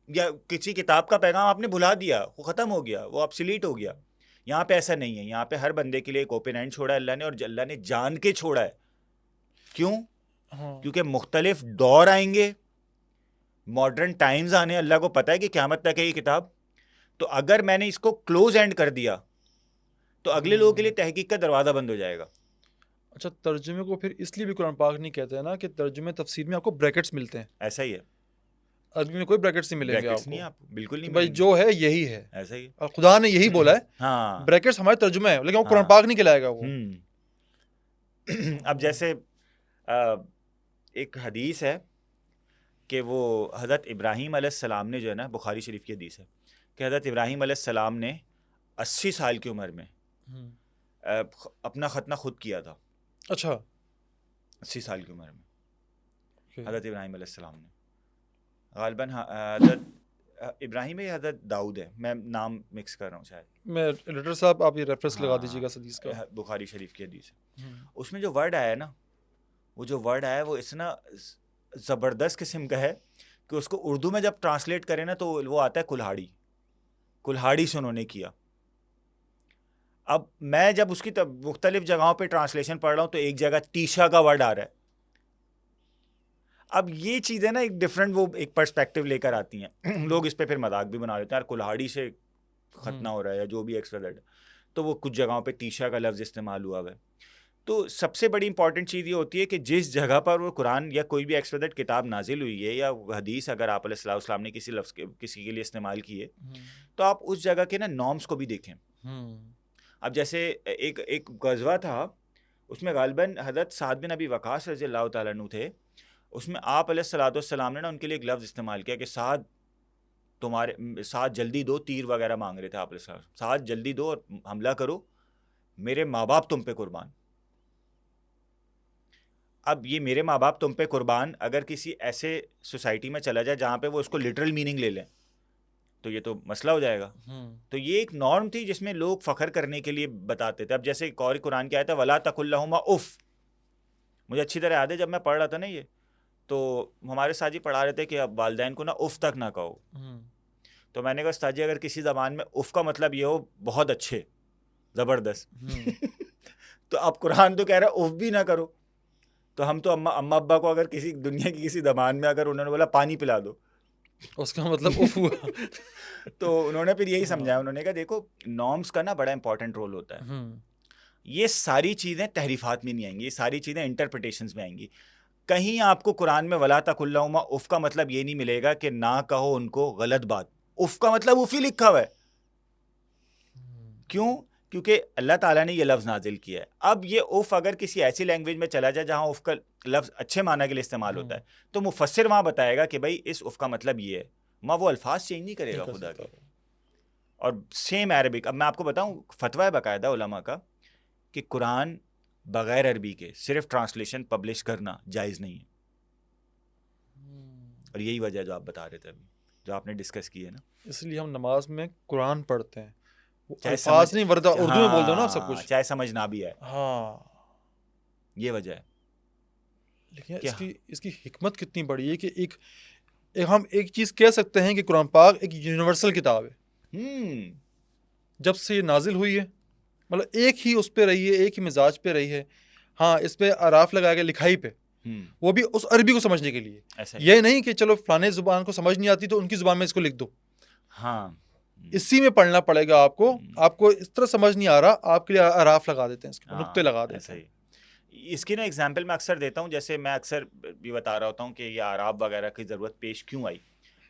یا کسی کتاب کا پیغام آپ نے بھلا دیا، وہ ختم ہو گیا، وہ آبسلیٹ ہو گیا. یہاں پہ ایسا نہیں ہے، یہاں پہ ہر بندے کے لیے ایک اوپن اینڈ چھوڑا ہے اللہ نے، اور اللہ نے جان کے چھوڑا ہے. کیوں؟ کیونکہ مختلف دور آئیں گے، ماڈرن ٹائمز آنے، اللہ کو پتہ ہے کہ قیامت تک ہے یہ کتاب. تو اگر میں نے اس کو کلوز اینڈ کر دیا تو اگلے لوگوں کے لیے تحقیق کا دروازہ بند ہو جائے گا. اچھا، ترجمے کو پھر اس لیے بھی قرآن پاک نہیں کہتے ہیں نا کہ ترجمے تفسیر میں آپ کو بریکٹس ملتے ہیں. ایسا ہی ہے، عربی میں کوئی بریکٹس نہیں ملیں گے آپ کو، بالکل نہیں بھائی جو ہے یہی ہے، ایسا ہی. اور خدا نے یہی بولا ہے. ہاں بریکٹس ہمارے ترجمہ ہے، لیکن وہ قرآن پاک نہیں کہلائے گا وہ. اب جیسے ایک حدیث ہے کہ وہ حضرت ابراہیم علیہ السلام نے جو ہے نا، بخاری شریف کی حدیث ہے کہ حضرت ابراہیم علیہ السلام نے 80 سال کی عمر میں اپنا ختنہ خود کیا تھا. اچھا، 80 سال کی عمر میں حضرت ابراہیم علیہ السلام نے، غالباً حضرت ابراہیم ہے یا حضرت داؤد ہے، میں نام مکس کر رہا ہوں شاید. میں ایڈیٹر صاحب آپ یہ ریفرنس لگا دیجیے گا حدیث کا. بخاری شریف کی حدیث ہے، اس میں جو ورڈ آیا نا، وہ جو ورڈ آیا وہ اتنا زبردست قسم کا ہے کہ اس کو اردو میں جب ٹرانسلیٹ کریں نا تو وہ آتا ہے کلہاڑی. کلہاڑی سے انہوں نے کیا. اب میں جب اس کی مختلف جگہوں پہ ٹرانسلیشن پڑھ رہا ہوں تو ایک جگہ تیشا کا ورڈ آ رہا ہے. اب یہ چیزیں نا ایک ڈفرینٹ وہ ایک پرسپیکٹو لے کر آتی ہیں. لوگ اس پہ پھر مذاق بھی بنا لیتے ہیں, یار کلہاڑی سے ختنہ ہو رہا ہے یا جو بھی ایکس وائی زیڈ, تو وہ کچھ جگہوں پہ تیشا کا لفظ استعمال ہوا ہوا ہے. تو سب سے بڑی امپورٹنٹ چیز یہ ہوتی ہے کہ جس جگہ پر وہ قرآن یا کوئی بھی ایکس وائی زیڈ کتاب نازل ہوئی ہے یا حدیث اگر آپ علیہ الصلوۃ والسلام نے کسی لفظ کسی کے لیے استعمال کی ہے, تو آپ اس جگہ کے نا نارمس کو بھی دیکھیں. اب جیسے ایک غزوہ تھا, اس میں غالباً حضرت سعد بن ابی وقاص رضی اللہ تعالیٰ عنہ تھے. اس میں آپ علیہ الصلوۃ والسلام نے نا ان کے لیے ایک لفظ استعمال کیا کہ سعد جلدی دو, تیر وغیرہ مانگ رہے تھے آپ علیہ السلام, سعد جلدی دو اور حملہ کرو, میرے ماں باپ تم پہ قربان. اب یہ میرے ماں باپ تم پہ قربان اگر کسی ایسے سوسائٹی میں چلا جائے جہاں پہ وہ اس کو لٹرل میننگ لے لیں تو یہ تو مسئلہ ہو جائے گا. تو یہ ایک نارم تھی جس میں لوگ فخر کرنے کے لیے بتاتے تھے. اب جیسے ایک اور قرآن کی آیت ہے وَلَا تَقُل لَهُمَا اُف, مجھے اچھی طرح یاد ہے جب میں پڑھ رہا تھا نا یہ, تو ہمارے استاد جی پڑھا رہے تھے کہ اب والدین کو نا اف تک نہ کہو. تو میں نے کہا استاد جی اگر کسی زبان میں اف کا مطلب یہ ہو بہت اچھے زبردست تو اب قرآن تو کہہ رہا ہے اف بھی نہ کرو. تو ہم تو اما ابا کو اگر کسی دنیا کی کسی زبان میں اگر انہوں نے بولا پانی پلا دو, اس کا مطلب اف ہوا. تو انہوں نے پھر یہی سمجھایا, انہوں نے کہا دیکھو نارمس کا نا بڑا امپورٹنٹ رول ہوتا ہے. یہ ساری چیزیں تحریفات میں نہیں آئیں گی, یہ ساری چیزیں انٹرپریٹیشنز میں آئیں گی. کہیں آپ کو قرآن میں وَلَا تَقُل لَهُمَا اف کا مطلب یہ نہیں ملے گا کہ نہ کہو ان کو غلط بات. اف کا مطلب اف ہی لکھا ہوا ہے. کیوں؟ کیونکہ اللہ تعالیٰ نے یہ لفظ نازل کیا ہے. اب یہ اف اگر کسی ایسی لینگویج میں چلا جائے جہاں اف کا لفظ اچھے معنی کے لیے استعمال ہوتا ہے, تو مفسر وہاں بتائے گا کہ بھائی اس اف کا مطلب یہ ہے, وہاں وہ الفاظ چینج نہیں کرے گا خدا کے. اور سیم عربک, اب میں آپ کو بتاؤں فتویٰ ہے باقاعدہ علماء کا کہ قرآن بغیر عربی کے صرف ٹرانسلیشن پبلش کرنا جائز نہیں ہے. اور یہی وجہ جو آپ بتا رہے تھے ابھی, جو آپ نے ڈسکس کی ہے نا, اس لیے ہم نماز میں قرآن پڑھتے ہیں, الفاظ نہیں ورنہ اردو میں بول دو نا سب کچھ, چاہے سمجھ نہ بھی آئے. ہاں یہ وجہ ہے. لیکن اس کی حکمت کتنی بڑی ہے کہ ہم ایک چیز کہہ سکتے ہیں کہ قرآن پاک ایک یونیورسل کتاب ہے. جب سے یہ نازل ہوئی ہے مطلب ایک ہی اس پہ رہی ہے, ایک ہی مزاج پہ رہی ہے. ہاں اس پہ اعراف لگا کے لکھائی پہ, وہ بھی اس عربی کو سمجھنے کے لیے. یہ نہیں کہ چلو فلانے زبان کو سمجھ نہیں آتی تو ان کی زبان میں اس کو لکھ دو. ہاں اسی میں پڑھنا پڑے گا آپ کو اس طرح سمجھ نہیں آ رہا, آپ کے لیے اعراف لگا دیتے ہیں, اس کے نقطے لگا دیتے ہیں. اس کی نا ایگزامپل میں اکثر دیتا ہوں, جیسے میں اکثر بھی بتا رہا ہوتا ہوں کہ یہ اعراب وغیرہ کی ضرورت پیش کیوں آئی,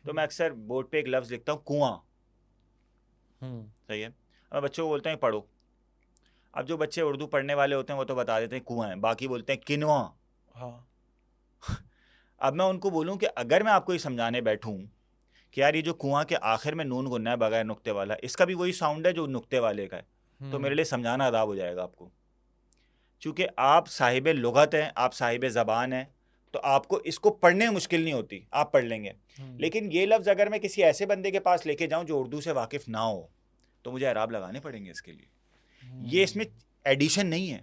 تو میں اکثر بورڈ پہ ایک لفظ لکھتا ہوں کنواں. صحیح ہے, میں بچوں کو بولتا ہوں پڑھو. اب جو بچے اردو پڑھنے والے ہوتے ہیں وہ تو بتا دیتے ہیں کنواں ہے, باقی بولتے ہیں کنواں. اب میں ان کو بولوں کہ اگر میں آپ کو یہ سمجھانے بیٹھوں کہ یار یہ جو کنواں کے آخر میں نون گننا ہے بغیر نقطے والا, اس کا بھی وہی ساؤنڈ ہے جو نقطے والے کا ہے, تو میرے لیے سمجھانا عذاب ہو جائے گا آپ کو. چونکہ آپ صاحب لغت ہیں, آپ صاحب زبان ہیں, تو آپ کو اس کو پڑھنے میں مشکل نہیں ہوتی, آپ پڑھ لیں گے. لیکن یہ لفظ اگر میں کسی ایسے بندے کے پاس لے کے جاؤں جو اردو سے واقف نہ ہو, تو مجھے اعراب لگانے پڑیں گے اس کے لیے. یہ اس میں ایڈیشن نہیں ہے,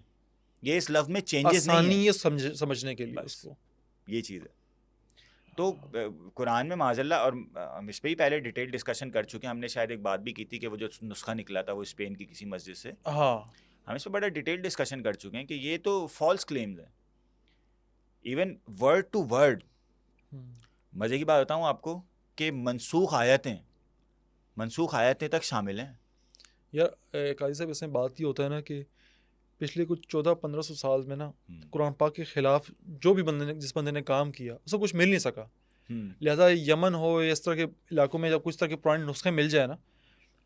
یہ اس لفظ میں چینجز نہیں ہے سمجھنے کے لیے, اس کو یہ چیز ہے. تو قرآن میں معاذ اللہ, اور ہم اس پہ ہی پہلے ڈیٹیل ڈسکشن کر چکے ہیں, ہم نے شاید ایک بات بھی کی تھی کہ وہ جو نسخہ نکلا تھا وہ اسپین کی کسی مسجد سے, ہم اس پہ بڑا ڈیٹیل ڈسکشن کر چکے ہیں کہ یہ تو فالس کلیمز ہیں, ایون ورڈ ٹو ورڈ. مزے کی بات بتاؤں آپ کو کہ منسوخ آیتیں تک شامل ہیں. یار قاضی صاحب اس میں بات یہ ہوتا ہے نا کہ پچھلے کچھ 1400-1500 سال میں نا قرآن پاک کے خلاف جو بھی جس بندے نے کام کیا اس کو کچھ مل نہیں سکا. لہٰذا یمن ہو یا اس طرح کے علاقوں میں جب کچھ طرح کے پرانے نسخے مل جائے نا,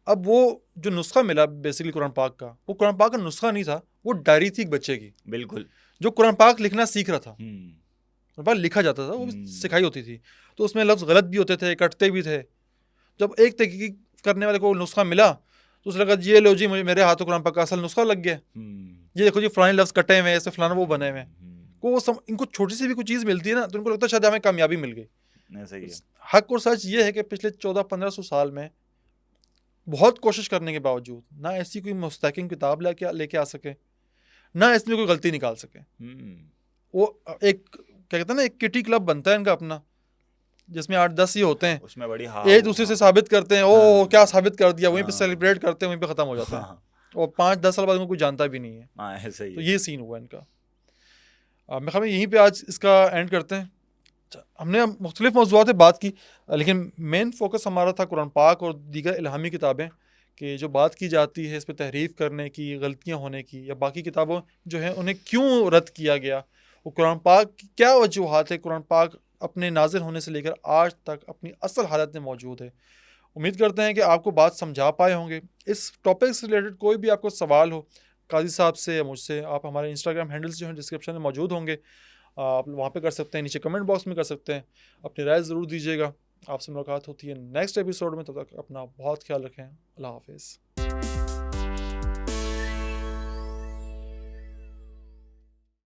اب وہ جو نسخہ ملا بیسکلی قرآن پاک کا, وہ قرآن پاک کا نسخہ نہیں تھا, وہ ڈائری تھی ایک بچے کی, بالکل, جو قرآن پاک لکھنا سیکھ رہا تھا. قرآن پاک لکھا جاتا تھا, وہ سکھائی ہوتی تھی, تو اس میں لفظ غلط بھی ہوتے تھے, کٹتے بھی تھے. جب ایک تحقیق کرنے والے کو نسخہ ملا تو اس نے کہا یہ لو جی میرے ہاتھوں قرآن پاک کا اصل نسخہ لگ گیا, یہ دیکھو جی فلانے لفظ کٹے ہوئے ہیں, ایسے فلانا وہ بنے ہوئے ہیں. ان کو چھوٹی سی بھی کوئی چیز ملتی ہے نا تو ان کو لگتا ہے شاید ہمیں کامیابی مل گئی. حق اور سچ یہ ہے کہ پچھلے 1400-1500 سال میں بہت کوشش کرنے کے باوجود نہ ایسی کوئی مستحکم کتاب لے کے آ سکے, نہ اس میں کوئی غلطی نکال سکے. وہ ایک کیا کہتے ہیں نا, ایک کٹی کلب بنتا ہے ان کا اپنا, جس میں 8-10 ہی ہوتے ہیں, اس میں بڑی ایک دوسرے سے ثابت کرتے ہیں, او کیا ثابت کر دیا, وہیں پہ سیلیبریٹ کرتے ہیں, وہیں پہ ختم ہو جاتا ہے. اور 5-10 سال بعد ان کو کوئی جانتا بھی نہیں ہے. ہاں ایسا ہی تو ہے. یہ سین ہوا ان کا. میں خیال میں یہیں پہ آج اس کا اینڈ کرتے ہیں. ہم نے مختلف موضوعات پہ بات کی لیکن مین فوکس ہمارا تھا قرآن پاک اور دیگر الہامی کتابیں کہ جو بات کی جاتی ہے اس پہ تحریف کرنے کی، غلطیاں ہونے کی، یا باقی کتابوں جو ہیں انہیں کیوں رد کیا گیا، وہ قرآن پاک کی کیا وجوہات ہے. قرآن پاک اپنے نازل ہونے سے لے کر آج تک اپنی اصل حالت میں موجود ہے. امید کرتے ہیں کہ آپ کو بات سمجھا پائے ہوں گے. اس ٹاپک سے ریلیٹڈ کوئی بھی آپ کو سوال ہو قاضی صاحب سے یا مجھ سے، آپ ہمارے انسٹاگرام ہینڈلز جو ہیں ڈسکرپشن میں موجود ہوں گے، آپ وہاں پہ کر سکتے ہیں، نیچے کمنٹ باکس میں کر سکتے ہیں. اپنی رائے ضرور دیجیے گا. آپ سے ملاقات ہوتی ہے نیکسٹ ایپیسوڈ میں. تب تک اپنا بہت خیال رکھیں. اللہ حافظ.